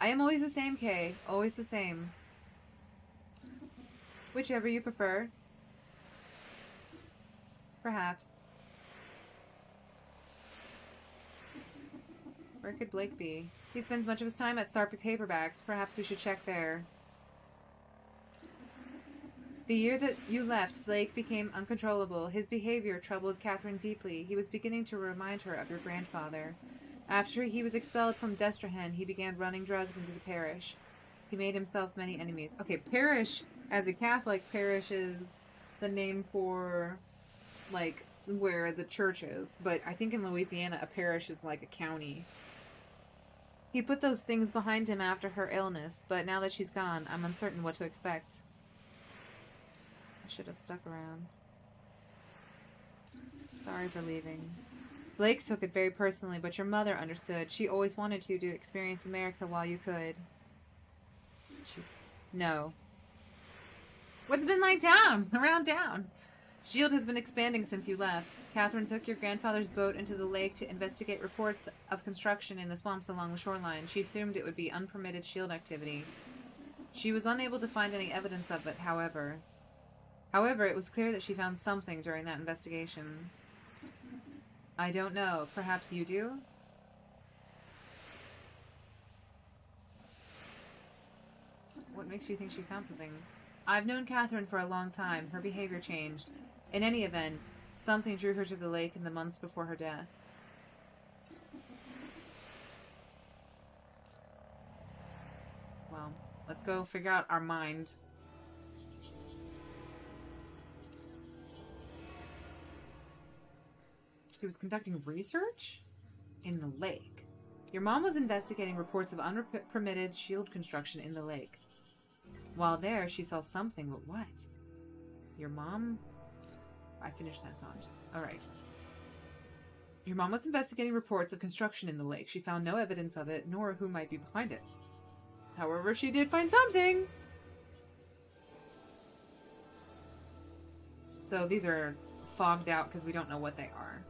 I am always the same, Kay. Always the same. Whichever you prefer. Perhaps. Where could Blake be? He spends much of his time at Sarpy Paperbacks. Perhaps we should check there. The year that you left, Blake became uncontrollable. His behavior troubled Catherine deeply. He was beginning to remind her of your grandfather. After he was expelled from Destrahan, he began running drugs into the parish. He made himself many enemies. Okay, parish, as a Catholic, parish is the name for, like, where the church is. But I think in Louisiana, a parish is like a county. He put those things behind him after her illness, but now that she's gone, I'm uncertain what to expect. I should have stuck around. Sorry for leaving. Blake took it very personally, but your mother understood. She always wanted you to experience America while you could. Shoot. No. What's it been like around town? S.H.I.E.L.D. has been expanding since you left. Catherine took your grandfather's boat into the lake to investigate reports of construction in the swamps along the shoreline. She assumed it would be unpermitted S.H.I.E.L.D. activity. She was unable to find any evidence of it, however. However, it was clear that she found something during that investigation. I don't know. Perhaps you do? What makes you think she found something? I've known Catherine for a long time. Her behavior changed. In any event, something drew her to the lake in the months before her death. Well, let's go figure out our mind. He was conducting research? In the lake. Your mom was investigating reports of unpermitted S.H.I.E.L.D. construction in the lake. While there, she saw something, but what? Your mom? I finished that thought. Alright. Your mom was investigating reports of construction in the lake. She found no evidence of it, nor who might be behind it. However, she did find something! So these are fogged out because we don't know what they are.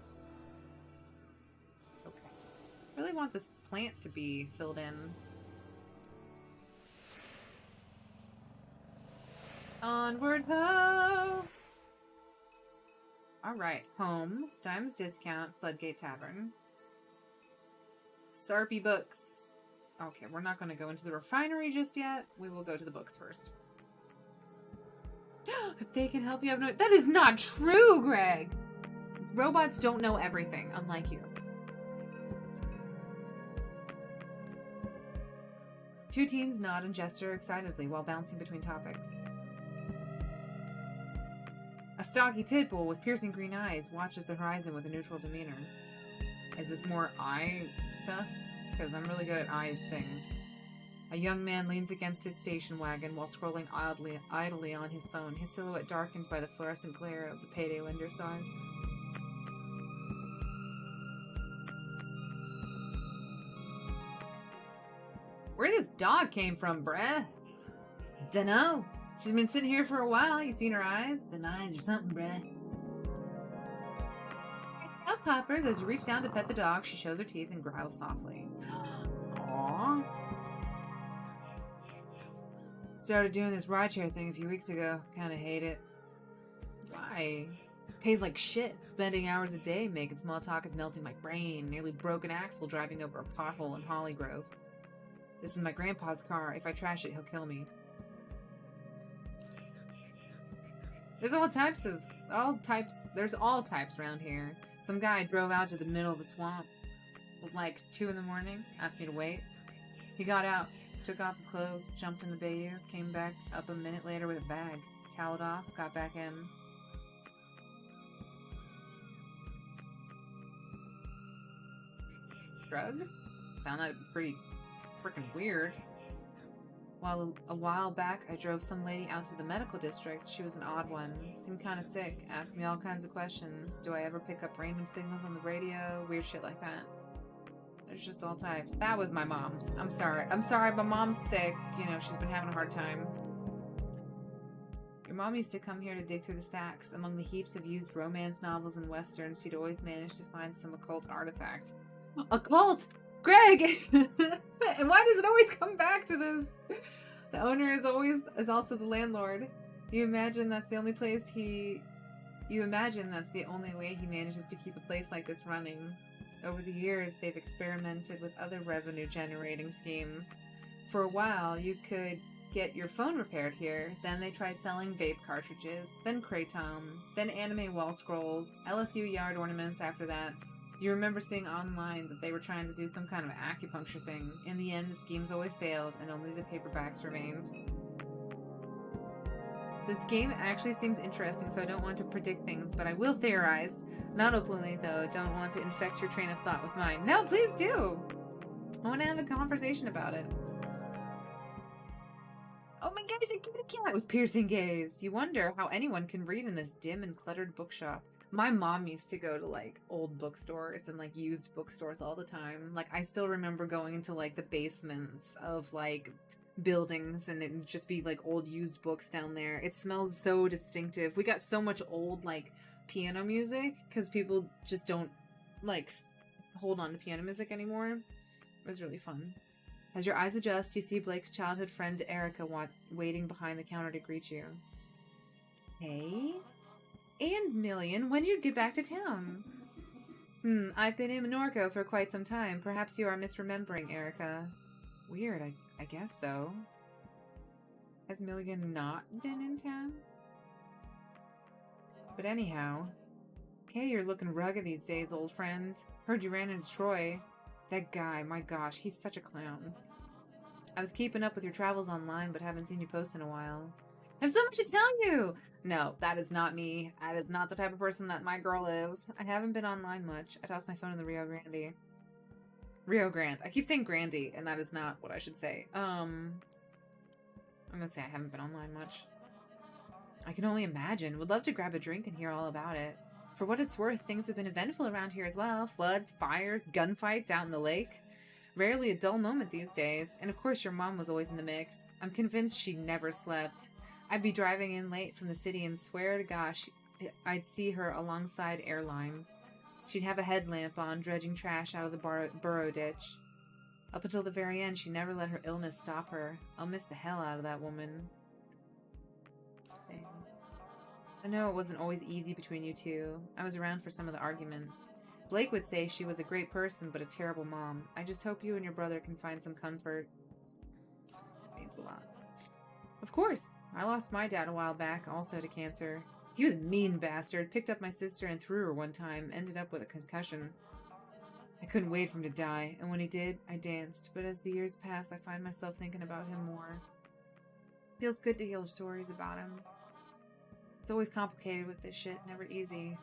Okay. I really want this plant to be filled in. Onward ho! Alright, home, Dimes Discount, Floodgate Tavern. Sarpy Books. Okay, we're not going to go into the refinery just yet. We will go to the books first. If they can help you have no... That is not true, Greg! Robots don't know everything, unlike you. Two teens nod and gesture excitedly while bouncing between topics. A stocky pit bull with piercing green eyes watches the horizon with a neutral demeanor. Is this more eye stuff? Because I'm really good at eye things. A young man leans against his station wagon while scrolling idly on his phone, his silhouette darkened by the fluorescent glare of the payday lender sign. dog came from, bruh. Dunno. She's been sitting here for a while. You seen her eyes? Them eyes or something, bruh. Up poppers, as you reach down to pet the dog, she shows her teeth and growls softly. Aww. Started doing this rideshare thing a few weeks ago. Kinda hate it. Why? Pays like shit. Spending hours a day making small talk is melting my brain. Nearly broke an axle driving over a pothole in Hollygrove. This is my grandpa's car. If I trash it, he'll kill me. There's all types around here. Some guy drove out to the middle of the swamp. It was like 2 in the morning. Asked me to wait. He got out, took off his clothes, jumped in the bayou, came back up a minute later with a bag. Toweled off, got back in. Drugs? Found that pretty freaking weird. A while back, I drove some lady out to the medical district. She was an odd one. Seemed kind of sick. Asked me all kinds of questions. Do I ever pick up random signals on the radio? Weird shit like that. There's just all types. That was my mom. I'm sorry. My mom's sick. You know, she's been having a hard time. Your mom used to come here to dig through the stacks. Among the heaps of used romance novels and westerns, she'd always manage to find some occult artifact. Occult! Greg! And why does it always come back to this? The owner is also the landlord. You imagine that's the only way he manages to keep a place like this running. Over the years, they've experimented with other revenue-generating schemes. For a while, you could get your phone repaired here. Then they tried selling vape cartridges, then kratom, then anime wall scrolls, LSU yard ornaments after that. You remember seeing online that they were trying to do some kind of acupuncture thing. In the end, the schemes always failed, and only the paperbacks remained. This game actually seems interesting, so I don't want to predict things, but I will theorize. Not openly, though. Don't want to infect your train of thought with mine. No, please do! I want to have a conversation about it. Oh my god, he's a kitty cat with piercing gaze. You wonder how anyone can read in this dim and cluttered bookshop. My mom used to go to, like, old bookstores and, like, used bookstores all the time. Like, I still remember going into, like, the basements of, like, buildings, and it would just be, like, old used books down there. It smells so distinctive. We got so much old, like, piano music, because people just don't, like, hold on to piano music anymore. It was really fun. As your eyes adjust, you see Blake's childhood friend Erica waiting behind the counter to greet you. Hey? And Million, when did you get back to town? I've been in NORCO for quite some time. Perhaps you are misremembering, Erica. Weird, I guess so. Has Milligan not been in town? But anyhow. Okay, you're looking rugged these days, old friend. Heard you ran into Troy. That guy, my gosh, he's such a clown. I was keeping up with your travels online, but haven't seen you post in a while. I have so much to tell you! No, that is not me. That is not the type of person that my girl is. I haven't been online much. I tossed my phone in the Rio Grande. Rio Grande. I keep saying Grandy, and that is not what I should say. I'm gonna say I haven't been online much. I can only imagine. Would love to grab a drink and hear all about it. For what it's worth, things have been eventful around here as well. Floods, fires, gunfights out in the lake. Rarely a dull moment these days. And of course your mom was always in the mix. I'm convinced she never slept. I'd be driving in late from the city and swear to gosh, I'd see her alongside Airline. She'd have a headlamp on, dredging trash out of the burrow ditch. Up until the very end, she never let her illness stop her. I'll miss the hell out of that woman. I know it wasn't always easy between you two. I was around for some of the arguments. Blake would say she was a great person, but a terrible mom. I just hope you and your brother can find some comfort. It means a lot. Of course. I lost my dad a while back, also to cancer. He was a mean bastard. Picked up my sister and threw her one time. Ended up with a concussion. I couldn't wait for him to die, and when he did, I danced. But as the years pass, I find myself thinking about him more. Feels good to hear stories about him. It's always complicated with this shit, never easy.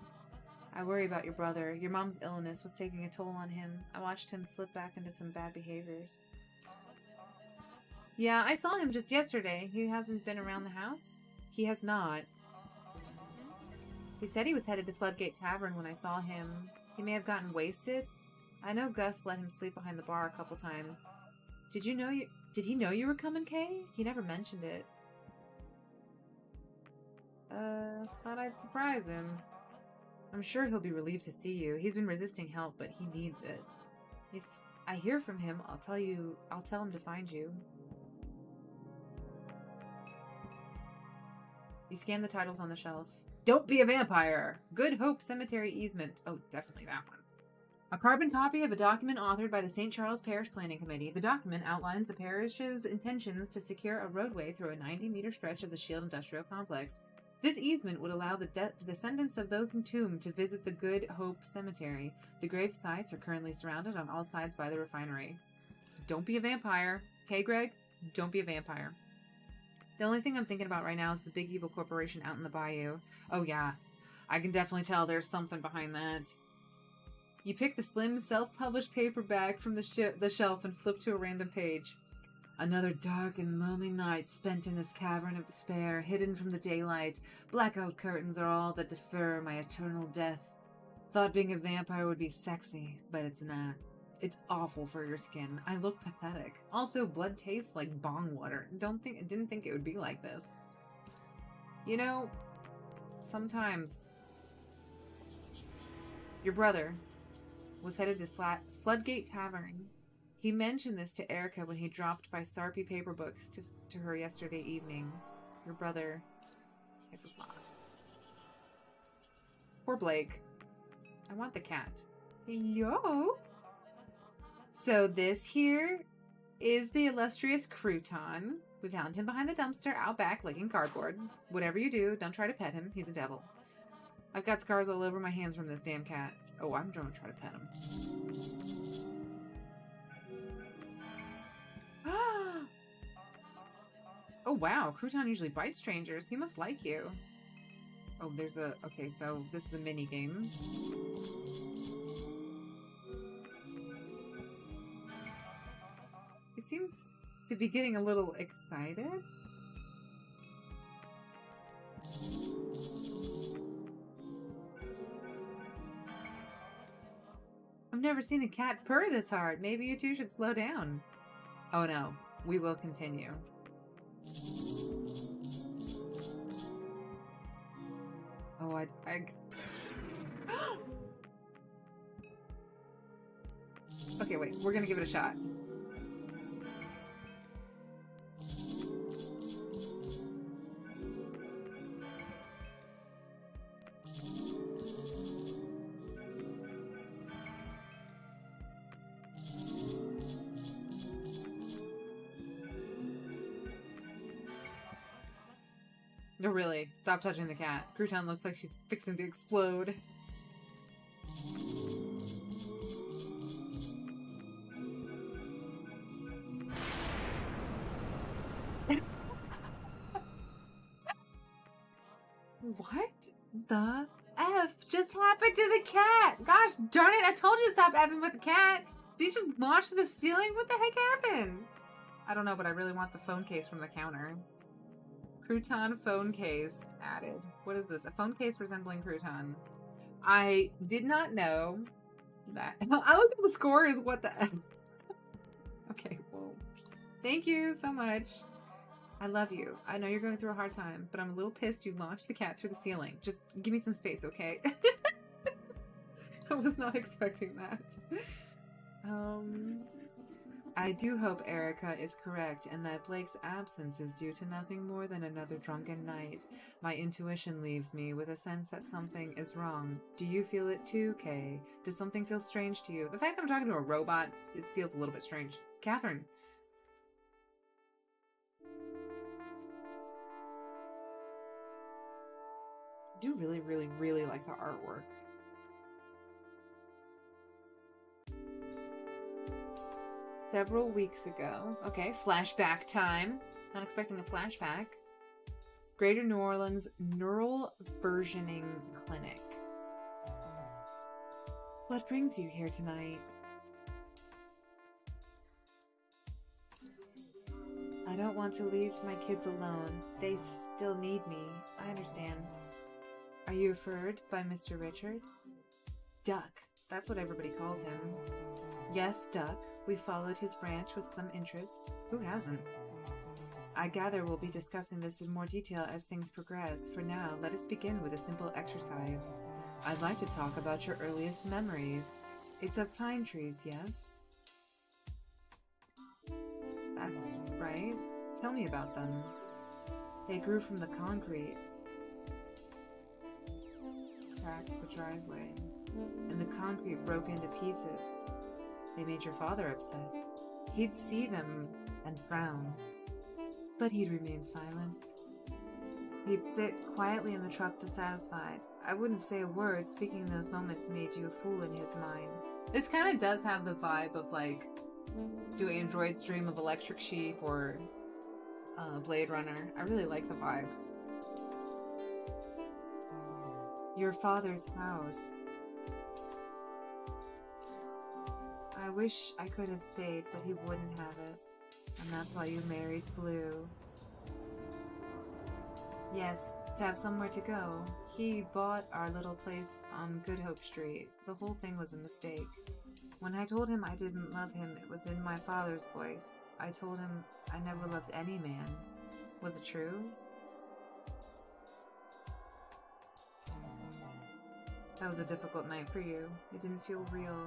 I worry about your brother. Your mom's illness was taking a toll on him. I watched him slip back into some bad behaviors. Yeah, I saw him just yesterday. He hasn't been around the house? He has not. He said he was headed to Floodgate Tavern when I saw him. He may have gotten wasted. I know Gus let him sleep behind the bar a couple times. Did he know you were coming, Kay? He never mentioned it. Thought I'd surprise him. I'm sure he'll be relieved to see you. He's been resisting help, but he needs it. If I hear from him, I'll tell him to find you. You scan the titles on the shelf. Don't Be a Vampire! Good Hope Cemetery Easement. Oh, definitely that one. A carbon copy of a document authored by the St. Charles Parish Planning Committee. The document outlines the parish's intentions to secure a roadway through a 90-meter stretch of the Shield Industrial Complex. This easement would allow the descendants of those entombed to visit the Good Hope Cemetery. The grave sites are currently surrounded on all sides by the refinery. Don't be a vampire. Okay, Greg? Don't be a vampire. The only thing I'm thinking about right now is the big evil corporation out in the bayou. Oh yeah, I can definitely tell there's something behind that. You pick the slim, self-published paperback from the shelf and flip to a random page. Another dark and lonely night spent in this cavern of despair, hidden from the daylight. Blackout curtains are all that defer my eternal death. Thought being a vampire would be sexy, but it's not. It's awful for your skin. I look pathetic. Also, blood tastes like bong water. Didn't think it would be like this. You know, sometimes your brother was headed to Floodgate Tavern. He mentioned this to Erica when he dropped by Sarpy Paper Books to her yesterday evening. Your brother is a lot. Poor Blake. I want the cat. Yo! So this here is the illustrious Crouton. We found him behind the dumpster out back licking cardboard. Whatever you do, don't try to pet him. He's a devil. I've got scars all over my hands from this damn cat. Oh, I'm going to try to pet him. Oh, wow. Crouton usually bites strangers. He must like you. Oh, there's a... Okay, so this is a mini game. It seems to be getting a little excited. I've never seen a cat purr this hard. Maybe you two should slow down. Oh no, we will continue. Oh, I Okay, wait, we're gonna give it a shot. No, really. Stop touching the cat. Crouton looks like she's fixing to explode. What the F just happened to the cat? Gosh darn it, I told you to stop effing with the cat. Did you just launch to the ceiling? What the heck happened? I don't know, but I really want the phone case from the counter. Crouton phone case added. What is this? A phone case resembling Crouton. I did not know that. I look at the score is what the... Okay, well, thank you so much. I love you. I know you're going through a hard time, but I'm a little pissed you launched the cat through the ceiling. Just give me some space, okay? I was not expecting that. I do hope Erica is correct and that Blake's absence is due to nothing more than another drunken night. My intuition leaves me with a sense that something is wrong. Do you feel it too, Kay? Does something feel strange to you? The fact that I'm talking to a robot feels a little bit strange. Catherine. I do really, really, really like the artwork. Several weeks ago. Okay, flashback time. Not expecting a flashback. Greater New Orleans Neural Versioning Clinic. What brings you here tonight? I don't want to leave my kids alone. They still need me. I understand. Are you referred by Mr. Richard? Duck. That's what everybody calls him. Yes, Duck. We followed his branch with some interest. Who hasn't? I gather we'll be discussing this in more detail as things progress. For now, let us begin with a simple exercise. I'd like to talk about your earliest memories. It's of pine trees, yes? That's right. Tell me about them. They grew from the concrete. Cracked the driveway, and the concrete broke into pieces. They made your father upset. He'd see them and frown, but he'd remain silent. He'd sit quietly in the truck dissatisfied. I wouldn't say a word. Speaking in those moments made you a fool in his mind. This kind of does have the vibe of, like, do androids dream of electric sheep or Blade Runner? I really like the vibe. Your father's house. I wish I could have stayed, but he wouldn't have it. And that's why you married Blue. Yes, to have somewhere to go. He bought our little place on Good Hope Street. The whole thing was a mistake. When I told him I didn't love him, it was in my father's voice. I told him I never loved any man. Was it true? That was a difficult night for you. It didn't feel real.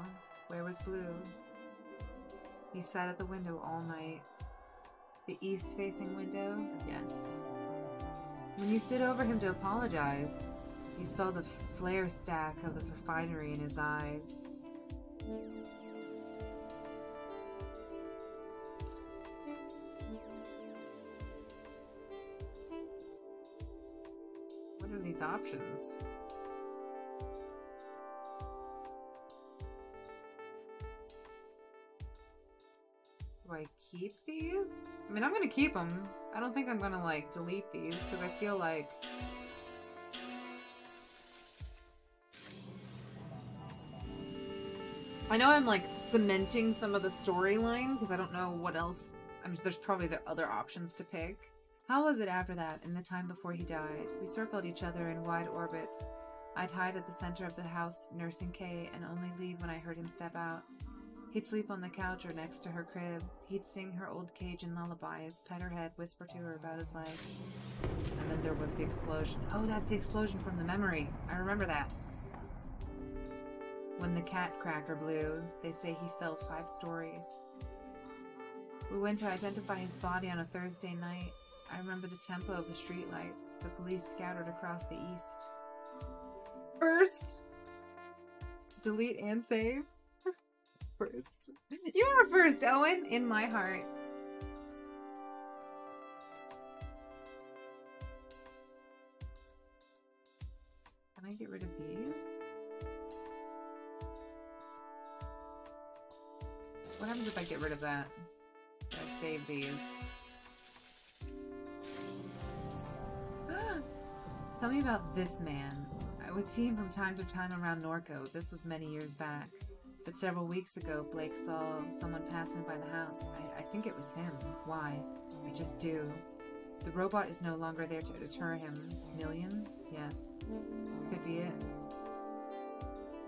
Where was Blue? He sat at the window all night. The east-facing window? Yes. When you stood over him to apologize, you saw the flare stack of the refinery in his eyes. What are these options? Do I keep these? I mean, I'm gonna keep them. I don't think I'm gonna, like, delete these, because I feel like... I know I'm, like, cementing some of the storyline, because I don't know what else... I mean, there's probably the other options to pick. How was it after that, in the time before he died? We circled each other in wide orbits. I'd hide at the center of the house, nursing Kay, and only leave when I heard him step out. He'd sleep on the couch or next to her crib. He'd sing her old Cajun lullabies, pet her head, whisper to her about his life. And then there was the explosion. Oh, that's the explosion from the memory. I remember that. When the cat cracker blew, they say he fell 5 stories. We went to identify his body on a Thursday night. I remember the tempo of the streetlights. The police scattered across the east. First! Delete and save. First. You are first, Owen, in my heart. Can I get rid of these? What happens if I get rid of that? I save these. Tell me about this man. I would see him from time to time around Norco. This was many years back. But several weeks ago, Blake saw someone passing by the house. I think it was him. Why? I just do. The robot is no longer there to deter him. Million? Yes. Could be it.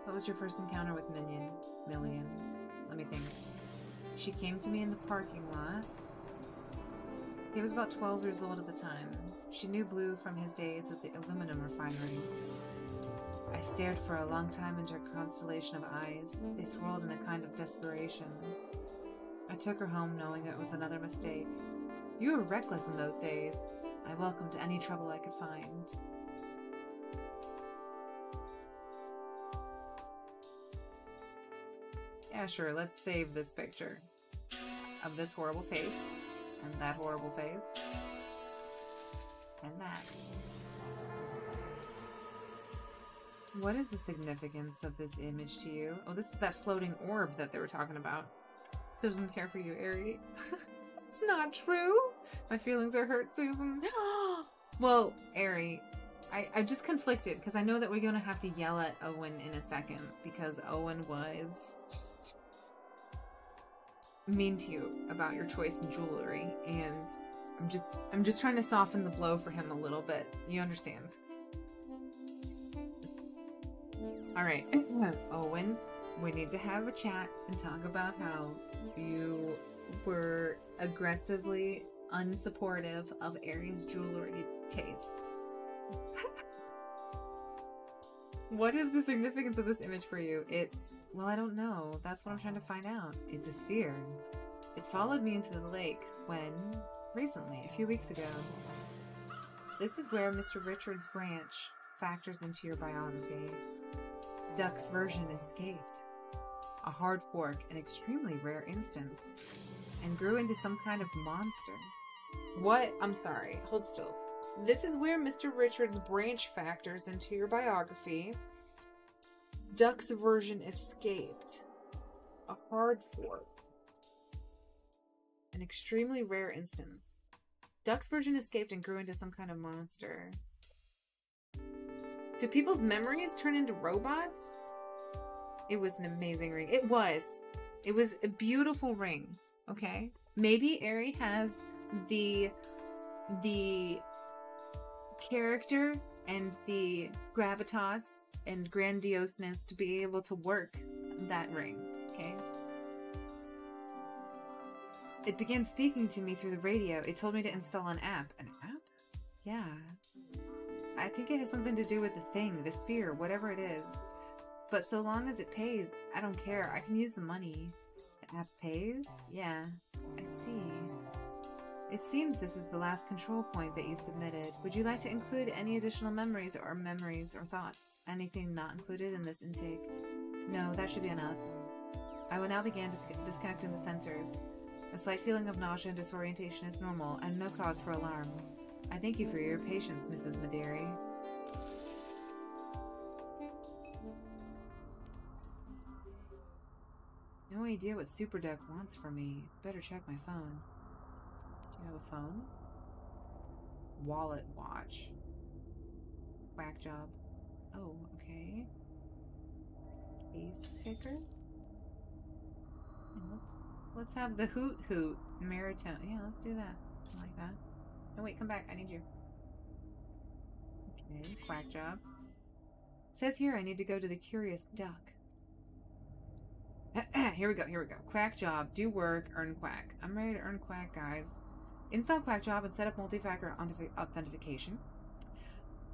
What was your first encounter with Minion? Million. Let me think. She came to me in the parking lot. He was about 12 years old at the time. She knew Blue from his days at the aluminum refinery. I stared for a long time into her constellation of eyes. They swirled in a kind of desperation. I took her home knowing it was another mistake. You were reckless in those days. I welcomed any trouble I could find. Yeah, sure, let's save this picture of this horrible face, and that horrible face, and that. What is the significance of this image to you? Oh, this is that floating orb that they were talking about. So doesn't care for you, Ari. It's not true. My feelings are hurt, Susan. Well, Ari, I'm just conflicted because I know that we're going to have to yell at Owen in a second because Owen was mean to you about your choice in jewelry, and I'm just trying to soften the blow for him a little bit. You understand? All right, Owen, We need to have a chat and talk about how you were aggressively unsupportive of Aries jewelry tastes. What is the significance of this image for you? Well, I don't know. That's what I'm trying to find out. It's a sphere. It followed me into the lake when, recently, a few weeks ago. This is where Mr. Richard's branch factors into your biography. Duck's version escaped. A hard fork, an extremely rare instance, and grew into some kind of monster. What? I'm sorry. Hold still. This is where Mr. Richard's branch factors into your biography. Duck's version escaped. A hard fork. An extremely rare instance. Duck's version escaped and grew into some kind of monster. Do people's memories turn into robots? It was an amazing ring. It was. It was a beautiful ring. Okay? Maybe Ari has the character and the gravitas and grandioseness to be able to work that ring. Okay? It began speaking to me through the radio. It told me to install an app. An app? Yeah. I think it has something to do with the thing, the sphere, whatever it is. But so long as it pays, I don't care. I can use the money. The app pays? Yeah. I see. It seems this is the last control point that you submitted. Would you like to include any additional memories or thoughts? Anything not included in this intake? No, that should be enough. I will now begin disconnecting the sensors. A slight feeling of nausea and disorientation is normal and no cause for alarm. I thank you for your patience, Mrs. Maderi. No idea what Super Duck wants from me. Better check my phone. Do you have a phone? Wallet watch. Whack job. Oh, okay. Case picker. Let's have the hoot hoot maritone. Yeah, let's do that. I like that. No, wait, come back. I need you. Okay, quack job. Says here I need to go to the Curious Duck. Here we go. Quack job. Do work. Earn quack. I'm ready to earn quack, guys. Install quack job and set up multi-factor authentication.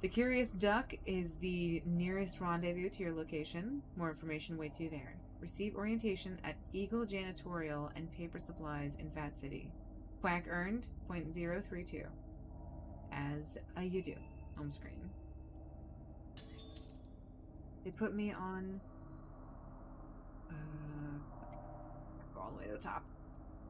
The Curious Duck is the nearest rendezvous to your location. More information waits you there. Receive orientation at Eagle Janitorial and Paper Supplies in Fat City. Quack earned 0.032. As you do. Home screen. They put me on... go all the way to the top.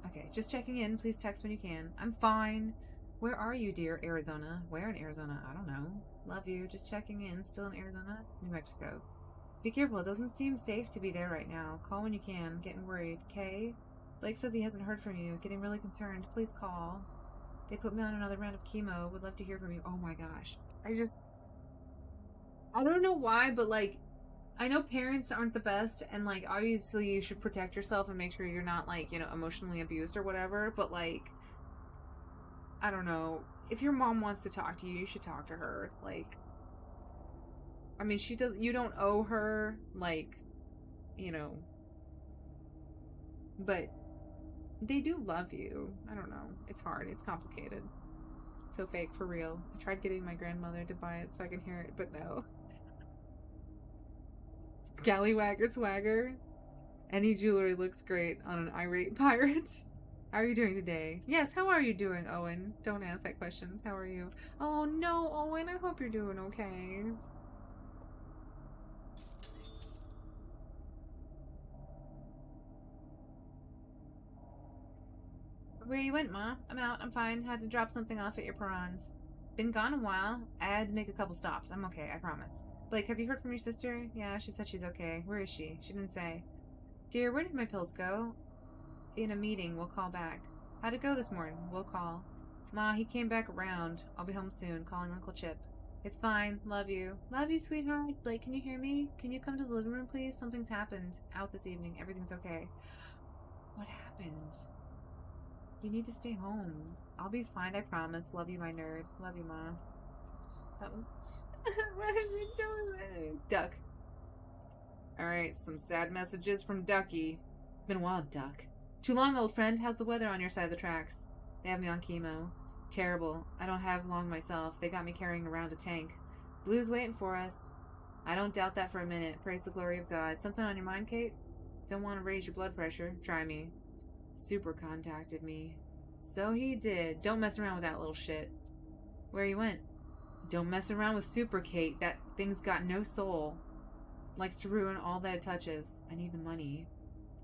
Okay, just checking in. Please text when you can. I'm fine. Where are you, dear Arizona? Where in Arizona? I don't know. Love you. Just checking in. Still in Arizona? New Mexico. Be careful. It doesn't seem safe to be there right now. Call when you can. Getting worried. Kay? Blake says he hasn't heard from you. Getting really concerned. Please call. They put me on another round of chemo. Would love to hear from you. Oh my gosh. I don't know why, but like, I know parents aren't the best, and like, obviously you should protect yourself and make sure you're not like, you know, emotionally abused or whatever, but like, I don't know. If your mom wants to talk to you, you should talk to her. Like, I mean, you don't owe her, like, you know, but they do love you. I don't know. It's hard. It's complicated. So fake, for real. I tried getting my grandmother to buy it so I can hear it, but no. Scallywagger swagger. Any jewelry looks great on an irate pirate. How are you doing today? Yes, how are you doing, Owen? Don't ask that question. How are you? Oh no, Owen, I hope you're doing okay. Where you went, Ma? I'm out. I'm fine. Had to drop something off at your Perrons. Been gone a while. I had to make a couple stops. I'm okay, I promise. Blake, have you heard from your sister? Yeah, she said she's okay. Where is she? She didn't say. Dear, where did my pills go? In a meeting. We'll call back. How'd it go this morning? We'll call. Ma, he came back around. I'll be home soon. Calling Uncle Chip. It's fine. Love you. Love you, sweetheart. Blake, can you hear me? Can you come to the living room, please? Something's happened. Out this evening. Everything's okay. What happened? You need to stay home. I'll be fine, I promise. Love you, my nerd. Love you, Mom. That was... Duck. Alright, some sad messages from Ducky. Been a while, Duck. Too long, old friend. How's the weather on your side of the tracks? They have me on chemo. Terrible. I don't have long myself. They got me carrying around a tank. Blue's waiting for us. I don't doubt that for a minute. Praise the glory of God. Something on your mind, Kate? Don't want to raise your blood pressure. Try me. Super contacted me. So he did. Don't mess around with that little shit. Where you went? Don't mess around with Super, Kate. That thing's got no soul. Likes to ruin all that it touches. I need the money.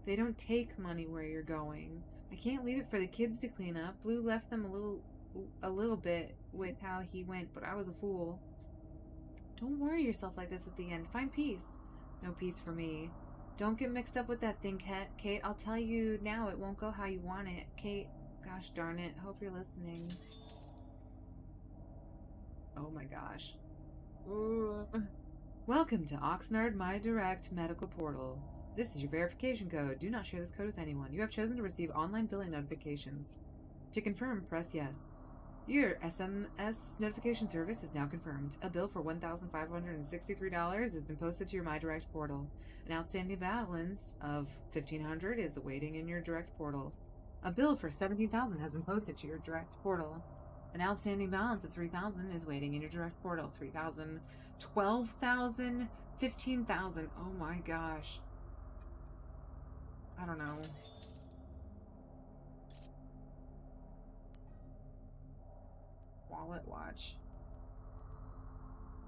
They don't take money where you're going. I can't leave it for the kids to clean up. Blue left them a little bit with how he went, but I was a fool. Don't worry yourself like this at the end. Find peace. No peace for me. Don't get mixed up with that thing, Kate. I'll tell you now, it won't go how you want it. Kate, gosh darn it. Hope you're listening. Oh my gosh. Ooh. Welcome to Oxnard My Direct Medical Portal. This is your verification code. Do not share this code with anyone. You have chosen to receive online billing notifications. To confirm, press yes. Your SMS notification service is now confirmed. A bill for $1,563 has been posted to your My Direct portal. An outstanding balance of $1,500 is awaiting in your direct portal. A bill for $17,000 has been posted to your direct portal. An outstanding balance of $3,000 is waiting in your direct portal. $3,000, $12,000, $15,000. Oh my gosh. I don't know. Wallet watch.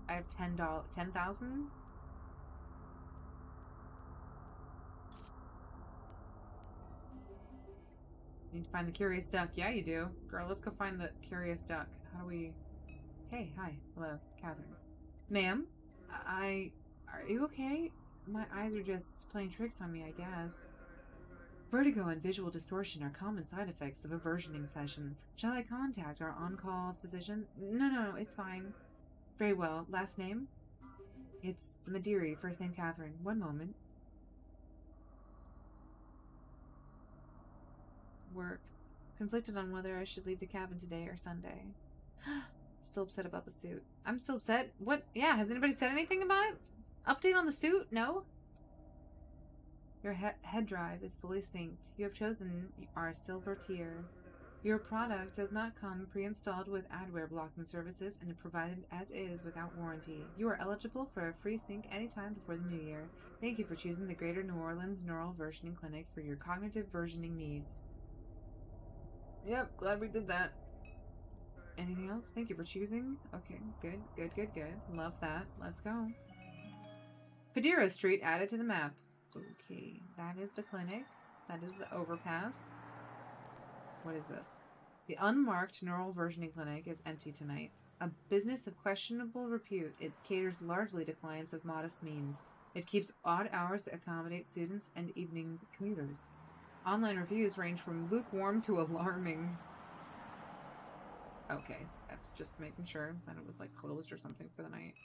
I have $10,000. Need to find the curious duck. Yeah, you do. Girl, let's go find the curious duck. How do we... Hey, hi. Hello, Catherine. Ma'am? Are you okay? My eyes are just playing tricks on me, I guess. Vertigo and visual distortion are common side effects of a versioning session. Shall I contact our on-call physician? No, it's fine. Very well. Last name? It's Madiri, first name Catherine. One moment. Work. Conflicted on whether I should leave the cabin today or Sunday. Still upset about the suit. I'm still upset? What? Yeah, has anybody said anything about it? Update on the suit? No? Your head drive is fully synced. You have chosen our silver tier. Your product does not come pre-installed with adware blocking services and is provided as is without warranty. You are eligible for a free sync anytime before the new year. Thank you for choosing the Greater New Orleans Neural Versioning Clinic for your cognitive versioning needs. Yep, glad we did that. Anything else? Thank you for choosing. Okay, good. Love that. Let's go. Padero Street added to the map. Okay, that is the clinic. That is the overpass. What is this? The unmarked neural versioning clinic is empty tonight. A business of questionable repute, it caters largely to clients of modest means. It keeps odd hours to accommodate students and evening commuters. Online reviews range from lukewarm to alarming. Okay, that's just making sure that it was like closed or something for the night.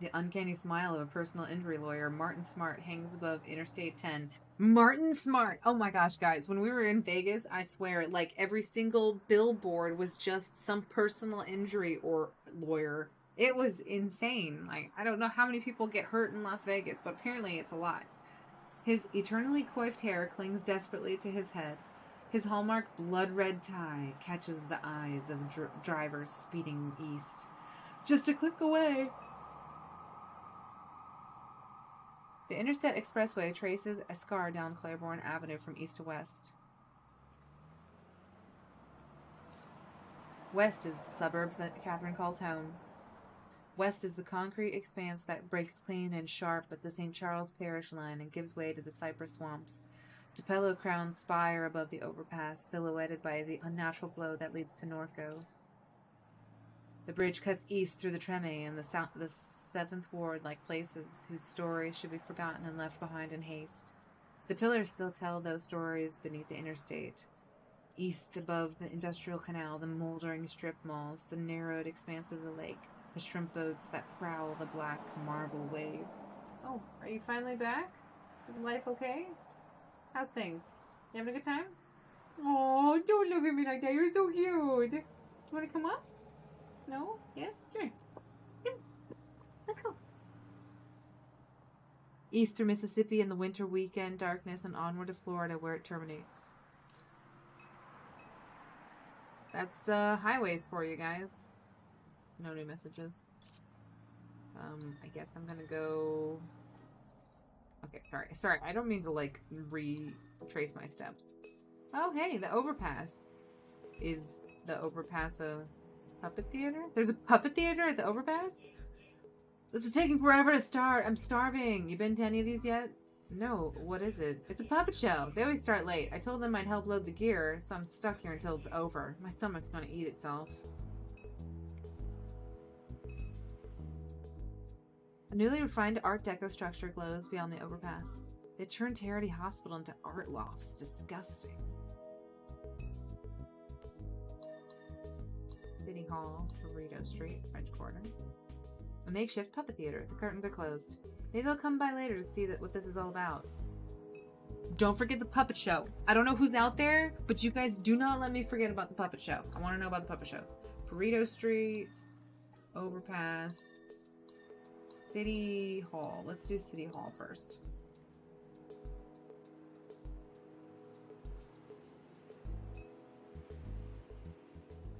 The uncanny smile of a personal injury lawyer, Martin Smart, hangs above Interstate 10. Martin Smart! Oh my gosh, guys. When we were in Vegas, I swear, like, every single billboard was just some personal injury or lawyer. It was insane. Like, I don't know how many people get hurt in Las Vegas, but apparently it's a lot. His eternally coiffed hair clings desperately to his head. His hallmark blood-red tie catches the eyes of drivers speeding east. Just a click away. The Interstate Expressway traces a scar down Claiborne Avenue from east to west. West is the suburbs that Catherine calls home. West is the concrete expanse that breaks clean and sharp at the St. Charles Parish line and gives way to the cypress swamps. Tupelo-crowned spire above the overpass, silhouetted by the unnatural glow that leads to Norco. The bridge cuts east through the Treme and the 7th Ward like places whose stories should be forgotten and left behind in haste. The pillars still tell those stories beneath the interstate. East above the industrial canal, the moldering strip malls, the narrowed expanse of the lake, the shrimp boats that prowl the black marble waves. Oh, are you finally back? Is life okay? How's things? You having a good time? Oh, don't look at me like that. You're so cute. Do you want to come up? No? Yes? Sure. Let's go. East through Mississippi in the winter weekend darkness and onward to Florida where it terminates. That's highways for you guys. No new messages. I guess I'm gonna go... Okay, sorry. I don't mean to, like, retrace my steps. Oh, hey, the overpass. Is the overpass a puppet theater? There's a puppet theater at the overpass? This is taking forever to start. I'm starving. You been to any of these yet? No, what is it? It's a puppet show. They always start late. I told them I'd help load the gear, so I'm stuck here until it's over. My stomach's gonna eat itself. A newly refined Art Deco structure glows beyond the overpass. They turned Charity Hospital into art lofts. Disgusting. City Hall, Burrito Street, French Quarter. A makeshift puppet theater. The curtains are closed. Maybe I'll come by later to see what this is all about. Don't forget the puppet show. I don't know who's out there, but you guys do not let me forget about the puppet show. I want to know about the puppet show. Burrito Street, overpass, City Hall. Let's do City Hall first.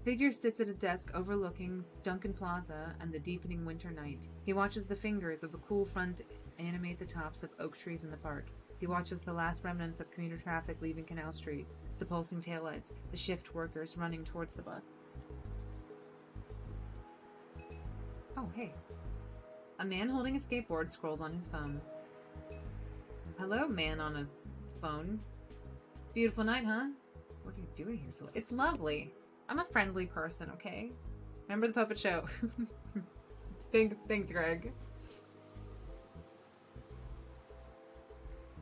Figure sits at a desk overlooking Duncan Plaza and the deepening winter night. He watches the fingers of the cool front animate the tops of oak trees in the park. He watches the last remnants of commuter traffic leaving Canal Street, the pulsing taillights, the shift workers running towards the bus. Oh, hey. A man holding a skateboard scrolls on his phone. Hello, man on a phone. Beautiful night, huh? What are you doing here so late? It's lovely. I'm a friendly person, okay? Remember the puppet show. Thanks, Greg.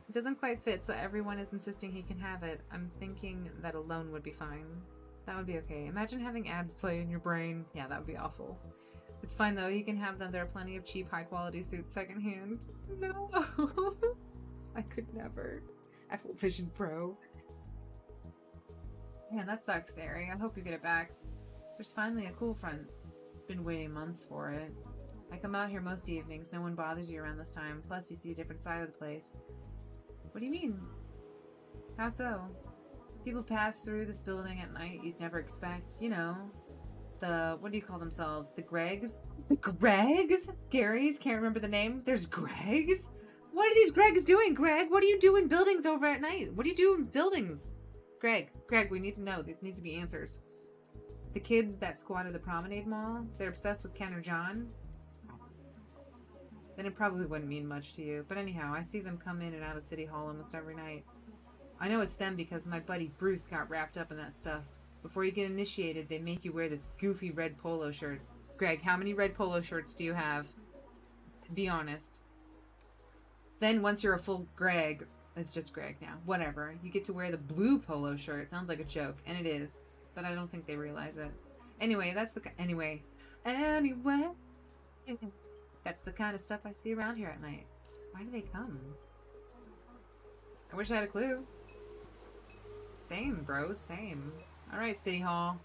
It doesn't quite fit, so everyone is insisting he can have it. I'm thinking that alone would be fine. That would be okay. Imagine having ads play in your brain. Yeah, that would be awful. It's fine, though. He can have them. There are plenty of cheap, high-quality suits secondhand. No. I could never. Apple Vision Pro. Yeah, that sucks, Sari. I hope you get it back. There's finally a cool front. Been waiting months for it. I come out here most evenings. No one bothers you around this time. Plus, you see a different side of the place. What do you mean? How so? People pass through this building at night you'd never expect. You know, the... what do you call themselves? The Gregs? The Gregs? Gary's? Can't remember the name. There's Gregs? What are these Gregs doing, Greg? What do you do in buildings over at night? What do you do in buildings? Greg, we need to know. These need to be answers. The kids that squat at the Promenade Mall, they're obsessed with Ken or John. Then it probably wouldn't mean much to you. But anyhow, I see them come in and out of City Hall almost every night. I know it's them because my buddy Bruce got wrapped up in that stuff. Before you get initiated, they make you wear this goofy red polo shirts. Greg, how many red polo shirts do you have? To be honest. Then once you're a full Greg... It's just Greg now. Whatever. You get to wear the blue polo shirt. Sounds like a joke. And it is. But I don't think they realize it. Anyway, that's the... Anyway. That's the kind of stuff I see around here at night. Why do they come? I wish I had a clue. Same, bro. Same. Alright, City Hall.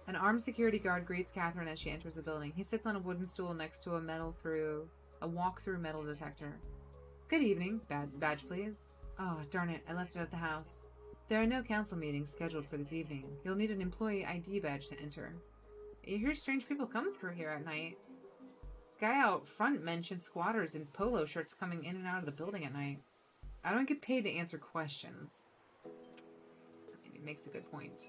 An armed security guard greets Catherine as she enters the building. He sits on a wooden stool next to a walk-through metal detector. Good evening. Badge, please. Oh, darn it. I left it at the house. There are no council meetings scheduled for this evening. You'll need an employee ID badge to enter. You hear strange people come through here at night. Guy out front mentioned squatters in polo shirts coming in and out of the building at night. I don't get paid to answer questions. It makes a good point.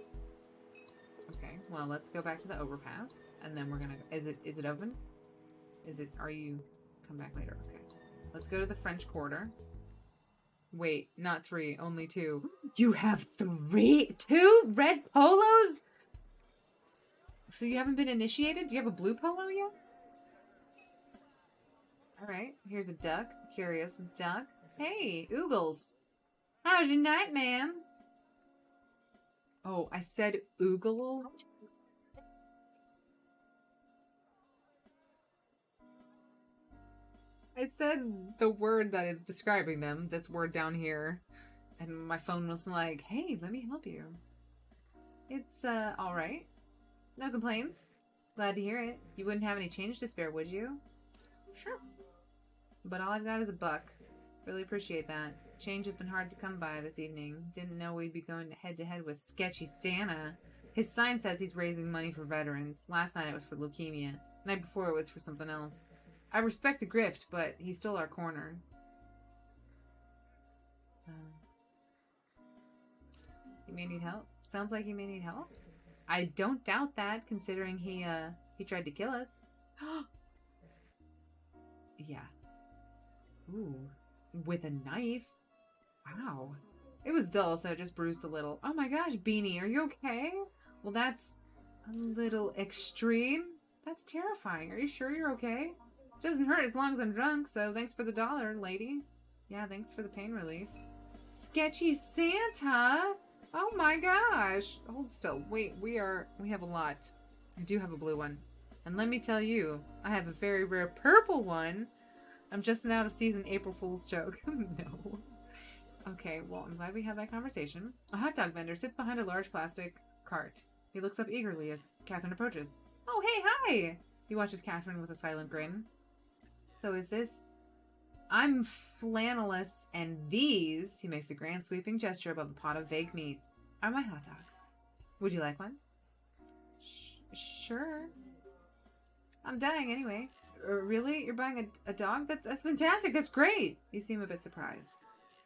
Okay, well, let's go back to the overpass. And then we're gonna... Is it open? Are you... Come back later. Okay. Let's go to the French Quarter. Wait, not 3, only 2. You have 2 red polos? So you haven't been initiated? Do you have a blue polo yet? Alright, here's a duck. Curious duck. Hey, Oogles. How's your night, ma'am? Oh, I said Oogle? I said the word that is describing them, this word down here, and my phone was like, hey, let me help you. It's, alright. No complaints. Glad to hear it. You wouldn't have any change to spare, would you? Sure. But all I've got is $1. Really appreciate that. Change has been hard to come by this evening. Didn't know we'd be going head to head with sketchy Santa. His sign says he's raising money for veterans. Last night it was for leukemia. The night before it was for something else. I respect the grift, but he stole our corner. He may need help. Sounds like he may need help. I don't doubt that, considering he tried to kill us. Yeah. Ooh. With a knife? Wow. It was dull, so it just bruised a little. Oh my gosh, Beanie, are you okay? Well, that's a little extreme. That's terrifying. Are you sure you're okay? It doesn't hurt as long as I'm drunk, so thanks for the $1, lady. Yeah, thanks for the pain relief. Sketchy Santa? Oh my gosh. Hold still. Wait, we have a lot. I do have a blue one. And let me tell you, I have a very rare purple one. I'm just an out-of-season April Fool's joke. No. Okay, well, I'm glad we had that conversation. A hot dog vendor sits behind a large plastic cart. He looks up eagerly as Catherine approaches. Oh, hey, hi! He watches Catherine with a silent grin. So is this... I'm flannelous, and these, he makes a grand sweeping gesture above the pot of vague meats, are my hot dogs. Would you like one? Sure. I'm dying anyway. Really? You're buying a dog? That's fantastic. That's great. You seem a bit surprised.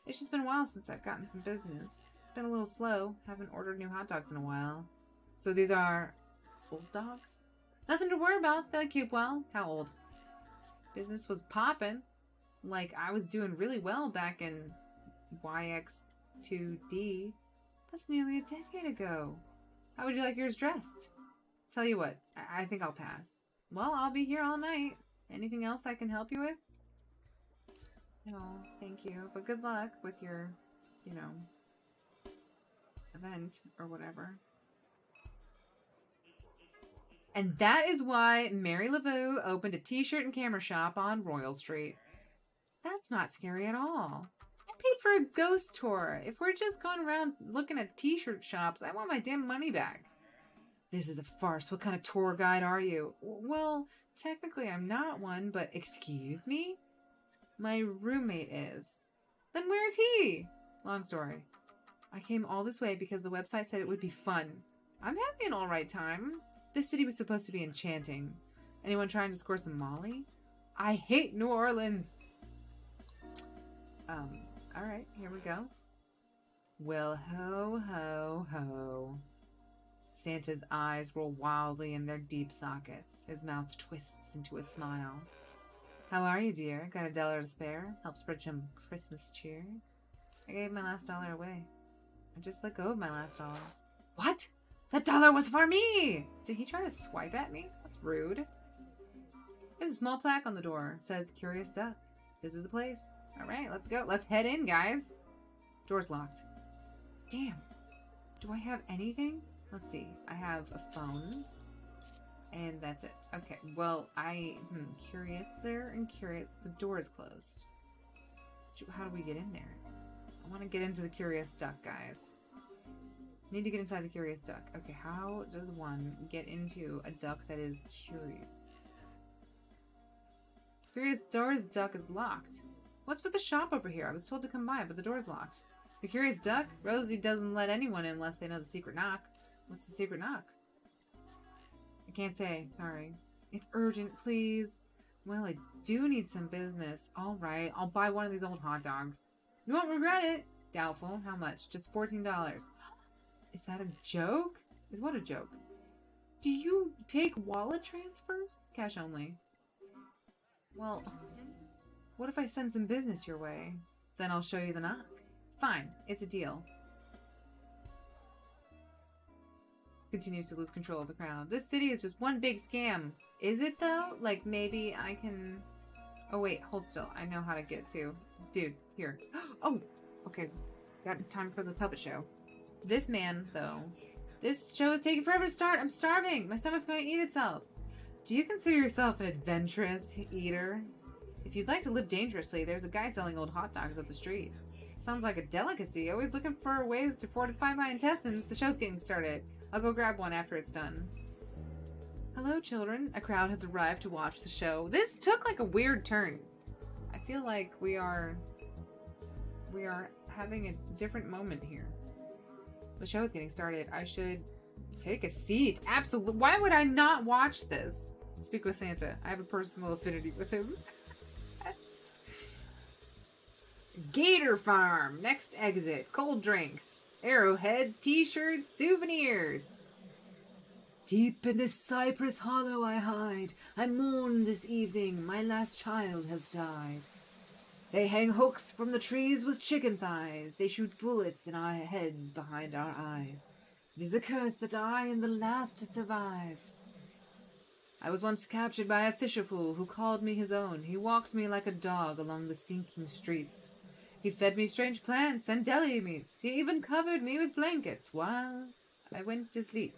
It's just been a while since I've gotten some business. Been a little slow. Haven't ordered new hot dogs in a while. So these are old dogs? Nothing to worry about. They'll keep well. How old? Business was popping. Like, I was doing really well back in YX2D. That's nearly a decade ago. How would you like yours dressed? Tell you what, I think I'll pass. Well, I'll be here all night. Anything else I can help you with? No, thank you. But good luck with your, you know, event or whatever. And that is why Mary LaVue opened a t-shirt and camera shop on Royal Street. That's not scary at all. I paid for a ghost tour. If we're just going around looking at t-shirt shops, I want my damn money back. This is a farce. What kind of tour guide are you? Well, technically I'm not one, but excuse me? My roommate is. Then where's he? Long story. I came all this way because the website said it would be fun. I'm having an alright time. This city was supposed to be enchanting. Anyone trying to score some Molly? I hate New Orleans. Alright, here we go. Well, ho, ho, ho. Santa's eyes roll wildly in their deep sockets. His mouth twists into a smile. How are you, dear? Got $1 to spare? Help spread some Christmas cheer? I gave my last $1 away. I just let go of my last $1. What? That $1 was for me! Did he try to swipe at me? That's rude. There's a small plaque on the door. It says, Curious Duck. This is the place. Alright, let's go. Let's head in, guys. Door's locked. Damn. Do I have anything? Let's see. I have a phone. And that's it. Okay, well, curious there and curious. The door is closed. How do we get in there? I want to get into the Curious Duck, guys. Need to get inside the Curious Duck. Okay, how does one get into a duck that is curious? Curious Duck is locked. What's with the shop over here? I was told to come by, but the door's locked. The Curious Duck? Rosie doesn't let anyone in unless they know the secret knock. What's the secret knock? I can't say. Sorry. It's urgent, please. Well, I do need some business. Alright, I'll buy one of these old hot dogs. You won't regret it. Doubtful. How much? Just $14. Is that a joke? Is what a joke? Do you take wallet transfers? Cash only. Well, what if I send some business your way? Then I'll show you the knock. Fine, it's a deal. Continues to lose control of the crowd. This city is just one big scam. Is it though? Like maybe I can... Oh wait, hold still. I know how to get to... Dude, here. Oh! Okay, got time for the puppet show. This man, though. This show is taking forever to start. I'm starving. My stomach's going to eat itself. Do you consider yourself an adventurous eater? If you'd like to live dangerously, there's a guy selling old hot dogs up the street. Sounds like a delicacy. Always looking for ways to fortify my intestines. The show's getting started. I'll go grab one after it's done. Hello, children. A crowd has arrived to watch the show. This took like a weird turn. I feel like we are we are having a different moment here. The show is getting started. I should take a seat. Absolutely. Why would I not watch this? Speak with Santa. I have a personal affinity with him. Gator Farm. Next exit. Cold drinks. Arrowheads, t-shirts, souvenirs. Deep in this cypress hollow I hide. I mourn this evening. My last child has died. They hang hooks from the trees with chicken thighs. They shoot bullets in our heads behind our eyes. It is a curse that I am the last to survive. I was once captured by a fisher fool who called me his own. He walked me like a dog along the sinking streets. He fed me strange plants and deli meats. He even covered me with blankets while I went to sleep.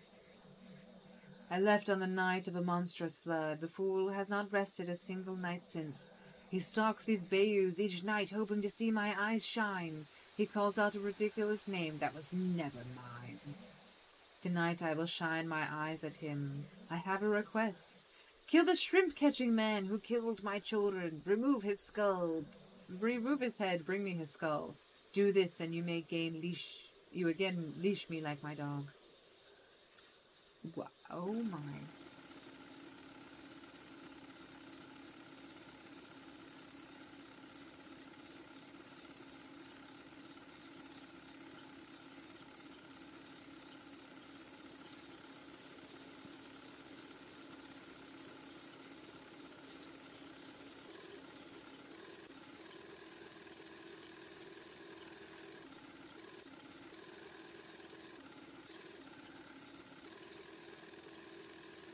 I left on the night of a monstrous flood. The fool has not rested a single night since. He stalks these bayous each night, hoping to see my eyes shine. He calls out a ridiculous name that was never mine. Tonight I will shine my eyes at him. I have a request. Kill the shrimp-catching man who killed my children. Remove his skull. Remove his head. Bring me his skull. Do this, and you may gain leash. You again leash me like my dog. Oh my.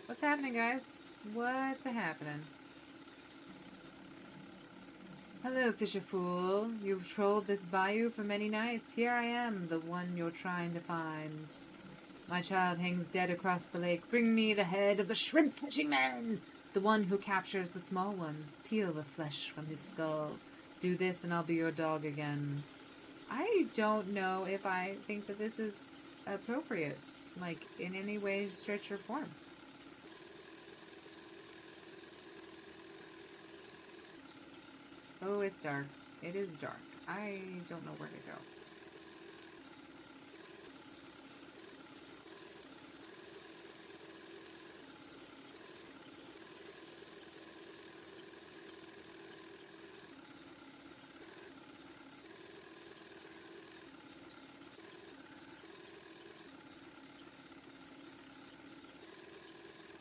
What's happening, guys? What's happening? Hello, fisher fool. You've trolled this bayou for many nights. Here I am, the one you're trying to find. My child hangs dead across the lake. Bring me the head of the shrimp-catching man, the one who captures the small ones. Peel the flesh from his skull. Do this and I'll be your dog again. I don't know if I think that this is appropriate, like, in any way, stretch, or form. Oh, it's dark. It is dark. I don't know where to go.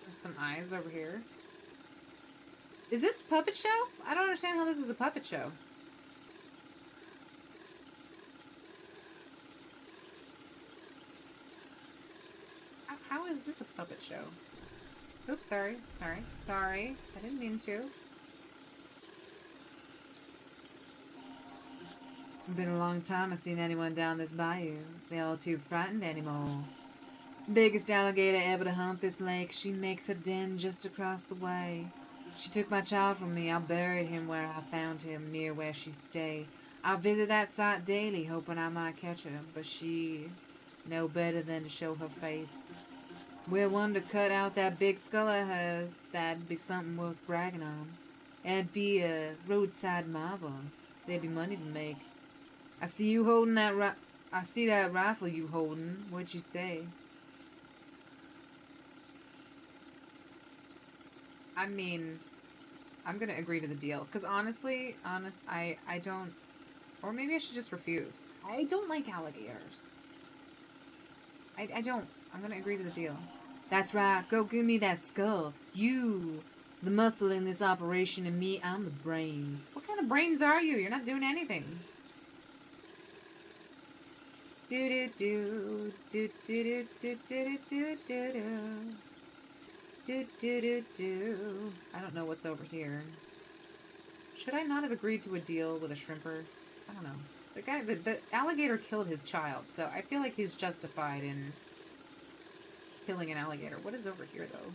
There's some eyes over here. Is this a puppet show? I don't understand how this is a puppet show. How is this a puppet show? Oops, sorry. I didn't mean to. Been a long time I seen anyone down this bayou. They all too frightened anymore. Biggest alligator ever to hunt this lake. She makes her den just across the way. She took my child from me. I buried him where I found him, near where she stay. I visit that site daily, hoping I might catch her, but she know better than to show her face. We're one to cut out that big skull of hers. That'd be something worth bragging on. It'd be a roadside marvel. There'd be money to make. I see you holding that I see that rifle you holding. What'd you say? I mean, I'm gonna agree to the deal. Because honestly, I don't... Or maybe I should just refuse. I don't like alligators. I don't. I'm gonna agree to the deal. That's right. Go give me that skull. You, the muscle in this operation, and me, I'm the brains. What kind of brains are you? You're not doing anything. Do-do-do. Do-do-do-do-do-do-do-do. Do-do-do-do. I don't know what's over here. Should I not have agreed to a deal with a shrimper? I don't know. The alligator killed his child, so I feel like he's justified in killing an alligator. What is over here, though?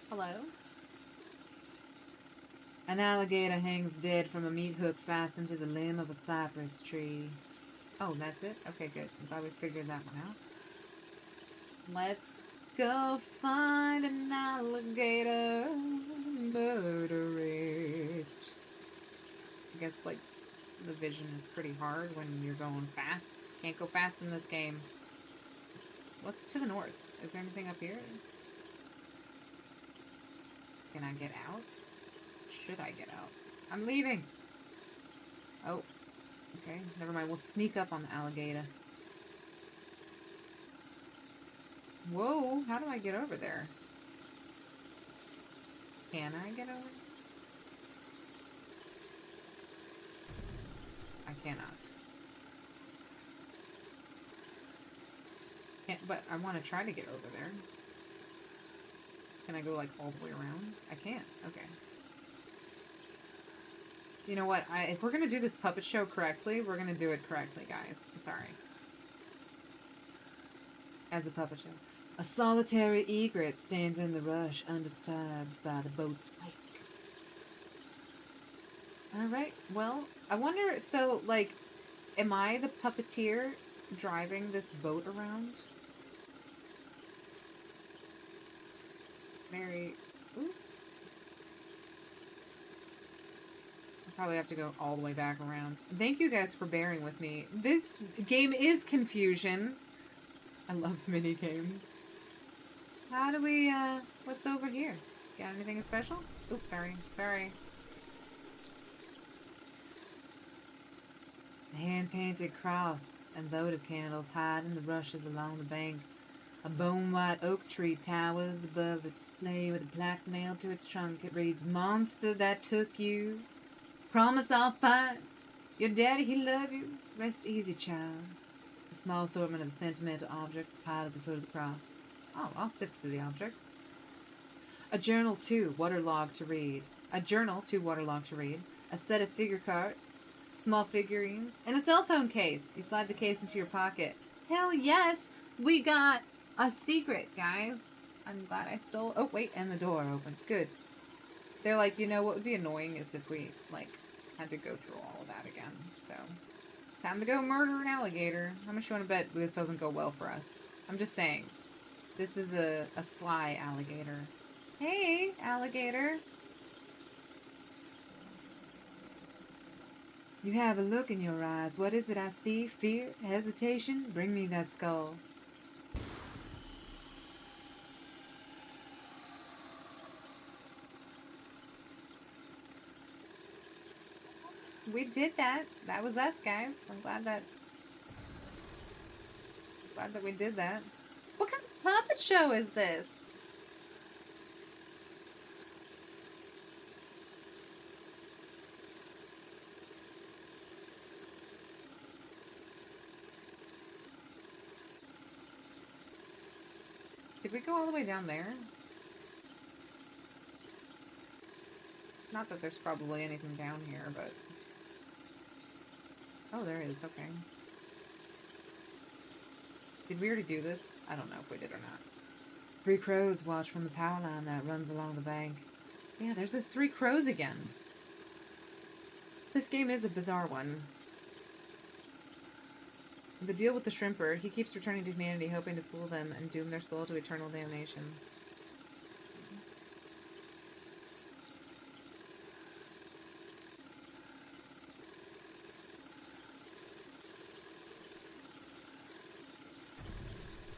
Hello? An alligator hangs dead from a meat hook fastened to the limb of a cypress tree. Oh, that's it? Okay, good. I'm glad we figured that one out. Let's go find an alligator. guess, like, the vision is pretty hard when you're going fast. Can't go fast in this game. What's to the north? Is there anything up here? Can I get out? Should I get out? I'm leaving! Oh. Okay, never mind. We'll sneak up on the alligator. Whoa, how do I get over there? Can I get over? I cannot. Can't, but I want to try to get over there. Can I go, like, all the way around? I can't. Okay. You know what? If we're going to do this puppet show correctly, we're going to do it correctly, guys. I'm sorry. As a puppet show. A solitary egret stands in the rush, undisturbed by the boat's wake. Alright, well, I wonder, so, like, am I the puppeteer driving this boat around? Very... Ooh. I probably have to go all the way back around. Thank you guys for bearing with me. This game is confusion. I love mini games. How do we, what's over here? Got anything special? Oops, sorry. Sorry. A hand-painted cross and votive candles hide in the rushes along the bank. A bone-white oak tree towers above a display with a plaque nailed to its trunk. It reads, "Monster that took you. Promise I'll find. Your daddy, he love you. Rest easy, child." A small assortment of sentimental objects piled at the foot of the cross. Oh, I'll sift through the objects. A journal, too, waterlogged to read. A journal, too waterlogged to read. A set of figure cards. Small figurines. And a cell phone case. You slide the case into your pocket. Hell yes! We got a secret, guys. I'm glad I stole... Oh, wait, and the door opened. Good. They're like, you know, what would be annoying is if we, like, had to go through all of that again. So, time to go murder an alligator. How much you want to bet this doesn't go well for us? I'm just saying. This is a sly alligator. Hey, alligator. You have a look in your eyes. What is it I see? Fear? Hesitation? Bring me that skull. We did that. That was us, guys. I'm glad that we did that. What kind of puppet show is this? Did we go all the way down there? Not that there's probably anything down here, but... Oh, there is. Okay. Did we already do this? I don't know if we did or not. 3 crows watch from the power line that runs along the bank. Yeah, there's the 3 crows again. This game is a bizarre one. The deal with the shrimper, he keeps returning to humanity, hoping to fool them and doom their soul to eternal damnation.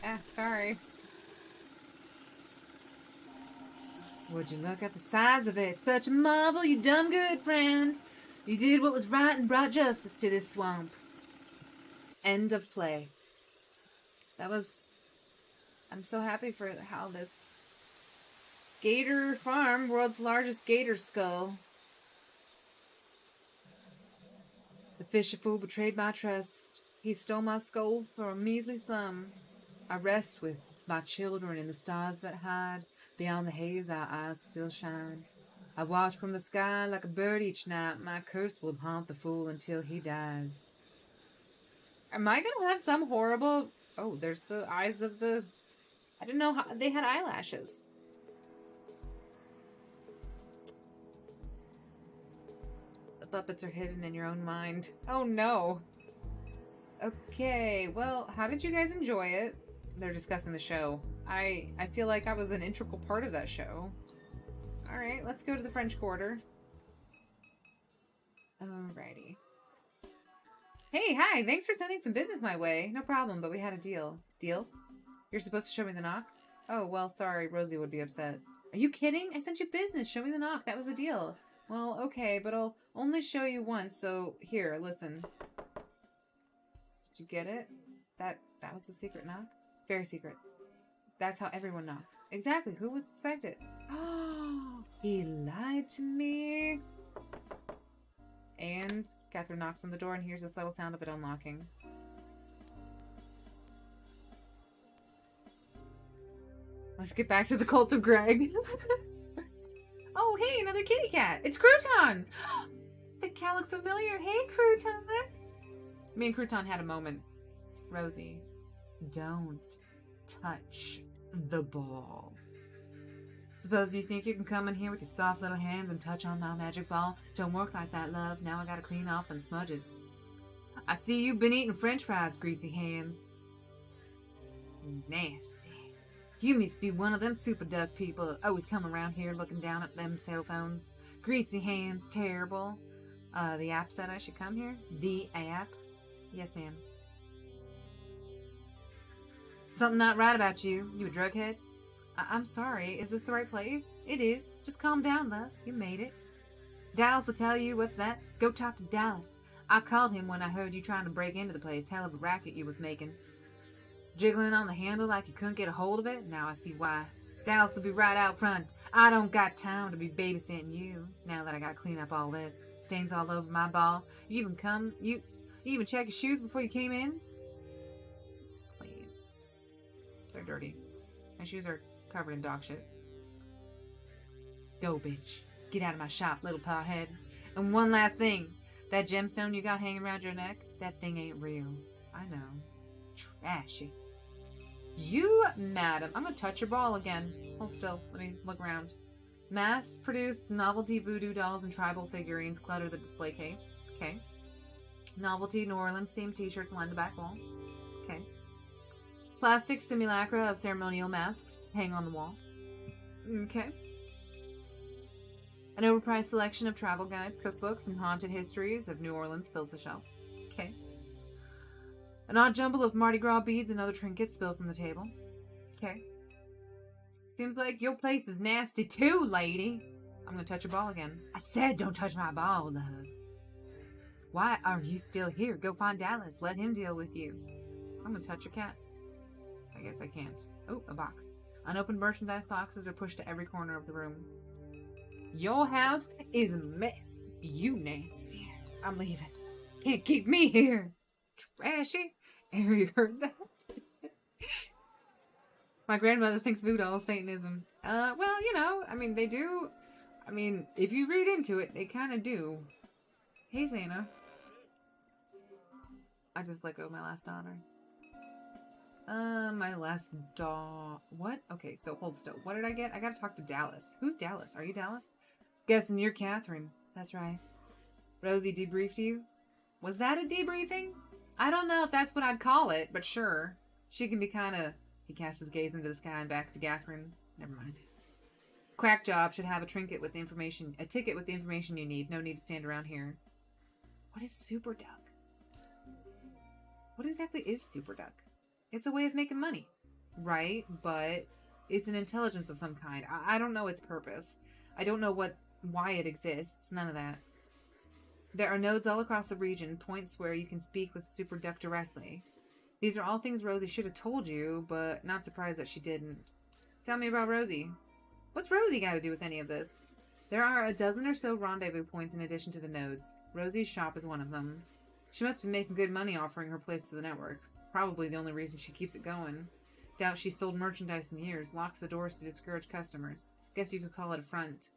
Ah, sorry. Would you look at the size of it? Such a marvel, you done good, friend. You did what was right and brought justice to this swamp. End of play. That was... I'm so happy for how this... Gator Farm, world's largest gator skull. The fisher fool betrayed my trust. He stole my skull for a measly sum. I rest with my children in the stars that hide. Beyond the haze our eyes still shine. I watch from the sky like a bird each night. My curse will haunt the fool until he dies. Am I gonna have some horrible... Oh, there's the eyes of the... I didn't know how... They had eyelashes. The puppets are hidden in your own mind. Oh no. Okay, well, how did you guys enjoy it? They're discussing the show. I feel like I was an integral part of that show. Alright, let's go to the French Quarter. Alrighty. Hey, hi, thanks for sending some business my way. No problem, but we had a deal. Deal? You're supposed to show me the knock? Oh, well, sorry, Rosie would be upset. Are you kidding? I sent you business. Show me the knock. That was the deal. Well, okay, but I'll only show you once, so here, listen. Did you get it? That was the secret knock? Very secret. That's how everyone knocks. Exactly. Who would suspect it? Oh, he lied to me. And Catherine knocks on the door and hears the subtle sound of it unlocking. Let's get back to the cult of Greg. Oh, hey, another kitty cat. It's Crouton. The cat looks familiar. Hey, Crouton. Me and Crouton had a moment. Rosie, don't touch the ball. Suppose you think you can come in here with your soft little hands and touch on my magic ball? Don't work like that, love. Now I gotta clean off them smudges. I see you've been eating french fries, greasy hands. Nasty. You must be one of them super duck people that always come around here looking down at them cell phones. Greasy hands, terrible. The app said I should come here? The app? Yes, ma'am. Something not right about you. You a drughead? I'm sorry. Is this the right place? It is. Just calm down, love. You made it. Dallas will tell you. What's that? Go talk to Dallas. I called him when I heard you trying to break into the place. Hell of a racket you was making. Jiggling on the handle like you couldn't get a hold of it? Now I see why. Dallas will be right out front. I don't got time to be babysitting you. Now that I gotta clean up all this. Stains all over my ball. You even check your shoes before you came in? Clean. They're dirty. My shoes are covered in dog shit. Go, bitch. Get out of my shop, little pothead. And one last thing. That gemstone you got hanging around your neck, that thing ain't real. I know. Trashy. You, madam. I'm gonna touch your ball again. Hold still. Let me look around. Mass-produced novelty voodoo dolls and tribal figurines clutter the display case. Okay. Novelty New Orleans-themed t-shirts line the back wall. Okay. Plastic simulacra of ceremonial masks hang on the wall. Okay. An overpriced selection of travel guides, cookbooks, and haunted histories of New Orleans fills the shelf. Okay. An odd jumble of Mardi Gras beads and other trinkets spill from the table. Okay. Seems like your place is nasty too, lady. I'm gonna touch your ball again. I said don't touch my ball, love. Why are you still here? Go find Dallas. Let him deal with you. I'm gonna touch your cat. I guess I can't. Oh, a box. Unopened merchandise boxes are pushed to every corner of the room. Your house is a mess. You nasty. I'm leaving. Can't keep me here. Trashy. You heard that? My grandmother thinks voodoo is Satanism. Well, you know, I mean, they do. I mean, if you read into it, they kind of do. Hey, Zana. I just let go of my last daughter. My last what? Okay, so hold still. What did I get? I gotta talk to Dallas. Who's Dallas? Are you Dallas? Guessing you're Catherine. That's right. Rosie debriefed you? Was that a debriefing? I don't know if that's what I'd call it, but sure. She can be kinda... He casts his gaze into the sky and back to Catherine. Never mind. Quack Job should have a trinket with the information... A ticket with the information you need. No need to stand around here. What is Super Duck? What exactly is Super Duck? It's a way of making money. Right, but it's an intelligence of some kind. I don't know its purpose. I don't know why it exists. None of that. There are nodes all across the region, points where you can speak with Super Duck directly. These are all things Rosie should have told you, but not surprised that she didn't. Tell me about Rosie. What's Rosie got to do with any of this? There are a dozen or so rendezvous points in addition to the nodes. Rosie's shop is one of them. She must be making good money offering her place to the network. Probably the only reason she keeps it going. Doubt she's sold merchandise in years. Locks the doors to discourage customers. Guess you could call it a front.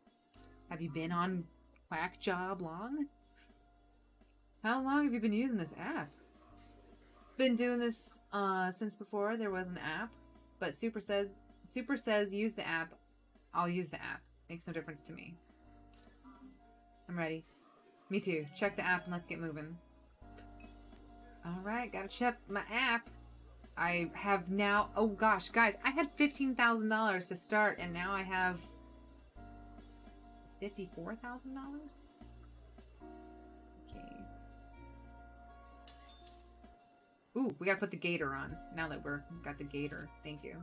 Have you been on Quack Job long? How long have you been using this app? Been doing this since before there was an app. But Super says use the app. I'll use the app. Makes no difference to me. I'm ready. Me too. Check the app and let's get moving. Alright, gotta check my app. I have now... Oh gosh, guys, I had $15,000 to start and now I have... $54,000? Ooh, we gotta put the gator on. Now that got the gator. Thank you.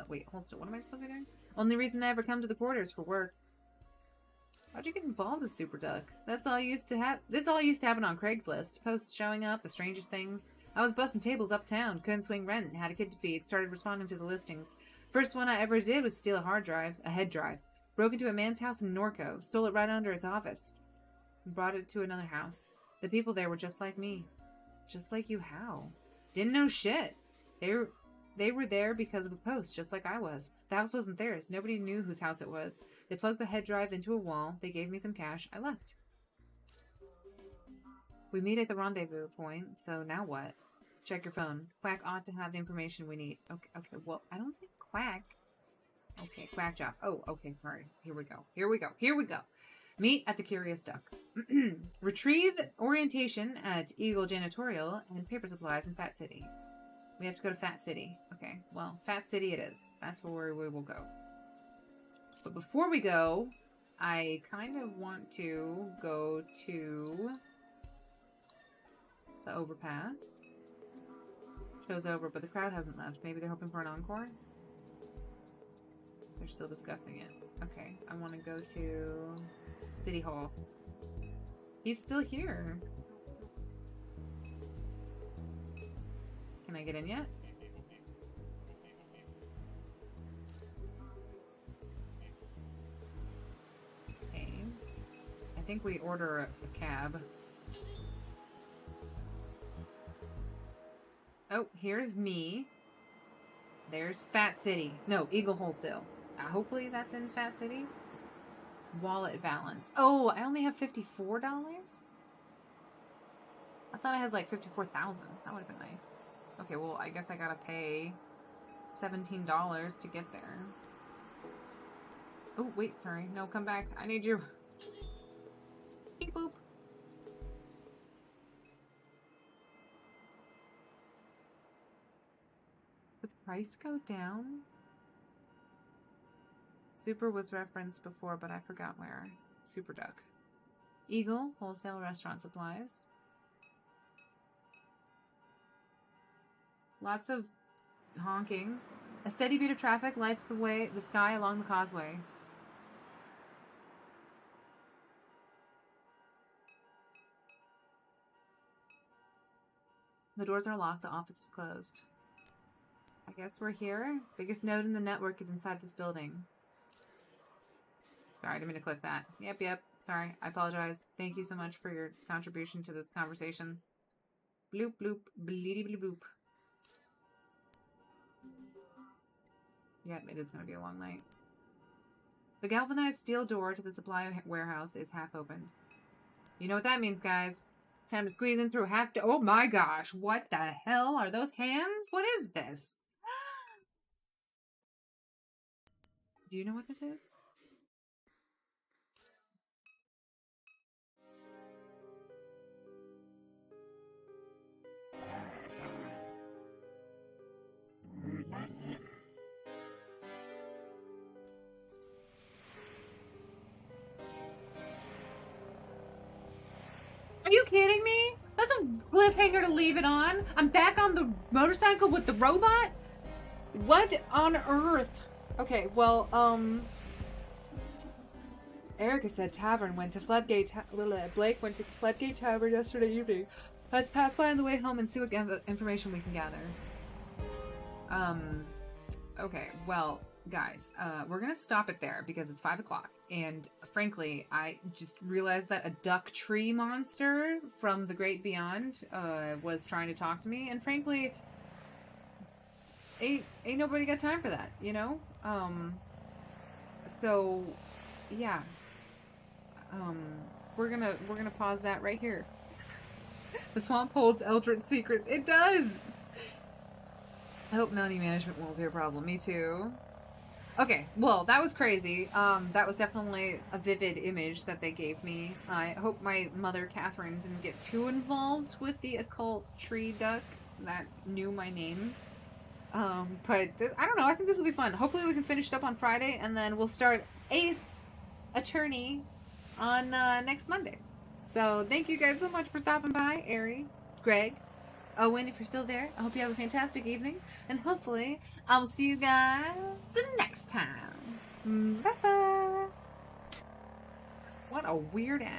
Wait, hold still. What am I supposed to be doing? Only reason I ever come to the quarters for work. How'd you get involved with Super Duck? This all used to happen on Craigslist. Posts showing up, the strangest things. I was busting tables uptown, couldn't swing rent, had a kid to feed, started responding to the listings. First one I ever did was steal a head drive. Broke into a man's house in Norco, stole it right under his office. And brought it to another house. The people there were just like me. Just like you how? Didn't know shit. They were there because of a post, just like I was. The house wasn't theirs. Nobody knew whose house it was. They plugged the head drive into a wall. They gave me some cash. I left. We meet at the rendezvous point, so now what? Check your phone. Quack ought to have the information we need. Okay, well, I don't think Quack... Okay, Quack job. Oh, okay, sorry. Here we go. Meet at the Curious Duck. Retrieve orientation at Eagle Janitorial and paper supplies in Fat City. We have to go to Fat City. Okay, well, Fat City it is. That's where we will go. But before we go, I kind of want to go to the overpass. Show's over, but the crowd hasn't left. Maybe they're hoping for an encore? They're still discussing it. Okay, I want to go to City Hall. He's still here. Can I get in yet? Okay. I think we order a cab. Oh, here's me. There's Fat City. No, Eagle Wholesale. Hopefully that's in Fat City. Wallet balance. Oh, I only have $54? I thought I had like 54,000. That would have been nice. Okay, well, I guess I gotta pay $17 to get there. Oh, wait, sorry. No, come back. I need you. Beep boop. Did the price go down? Super was referenced before, but I forgot where. Super Duck. Eagle, wholesale restaurant supplies. Lots of honking. A steady beat of traffic lights the sky along the causeway. The doors are locked. The office is closed. I guess we're here. Biggest node in the network is inside this building. Sorry, I didn't mean to click that. Yep. Sorry, I apologize. Thank you so much for your contribution to this conversation. Bloop, bloop, bleedy, bloop, bloop. Yep, it is going to be a long night. The galvanized steel door to the supply warehouse is half opened. You know what that means, guys. Time to squeeze in through half to— Oh my gosh, what the hell? Are those hands? What is this? Do you know what this is? Are you kidding me? That's a cliffhanger to leave it on. I'm back on the motorcycle with the robot? What on earth? Okay, well, Erica said Tavern went to Floodgate. Blake went to Floodgate Tavern yesterday evening. Let's pass by on the way home and see what information we can gather. Okay, well, guys, we're gonna stop it there because it's 5 o'clock. And frankly, I just realized that a duck tree monster from the Great Beyond was trying to talk to me. And frankly, ain't nobody got time for that, you know? So, yeah. We're gonna pause that right here. The swamp holds eldritch secrets. It does! I hope money management won't be a problem. Me too. Okay, well, that was crazy. That was definitely a vivid image that they gave me. I hope my mother, Catherine, didn't get too involved with the occult tree duck that knew my name. But I don't know. I think this will be fun. Hopefully we can finish it up on Friday, and then we'll start Ace Attorney on next Monday. So thank you guys so much for stopping by, Ari, Greg, Owen, if you're still there, I hope you have a fantastic evening, and hopefully I will see you guys next time. Bye bye. What a weird ass.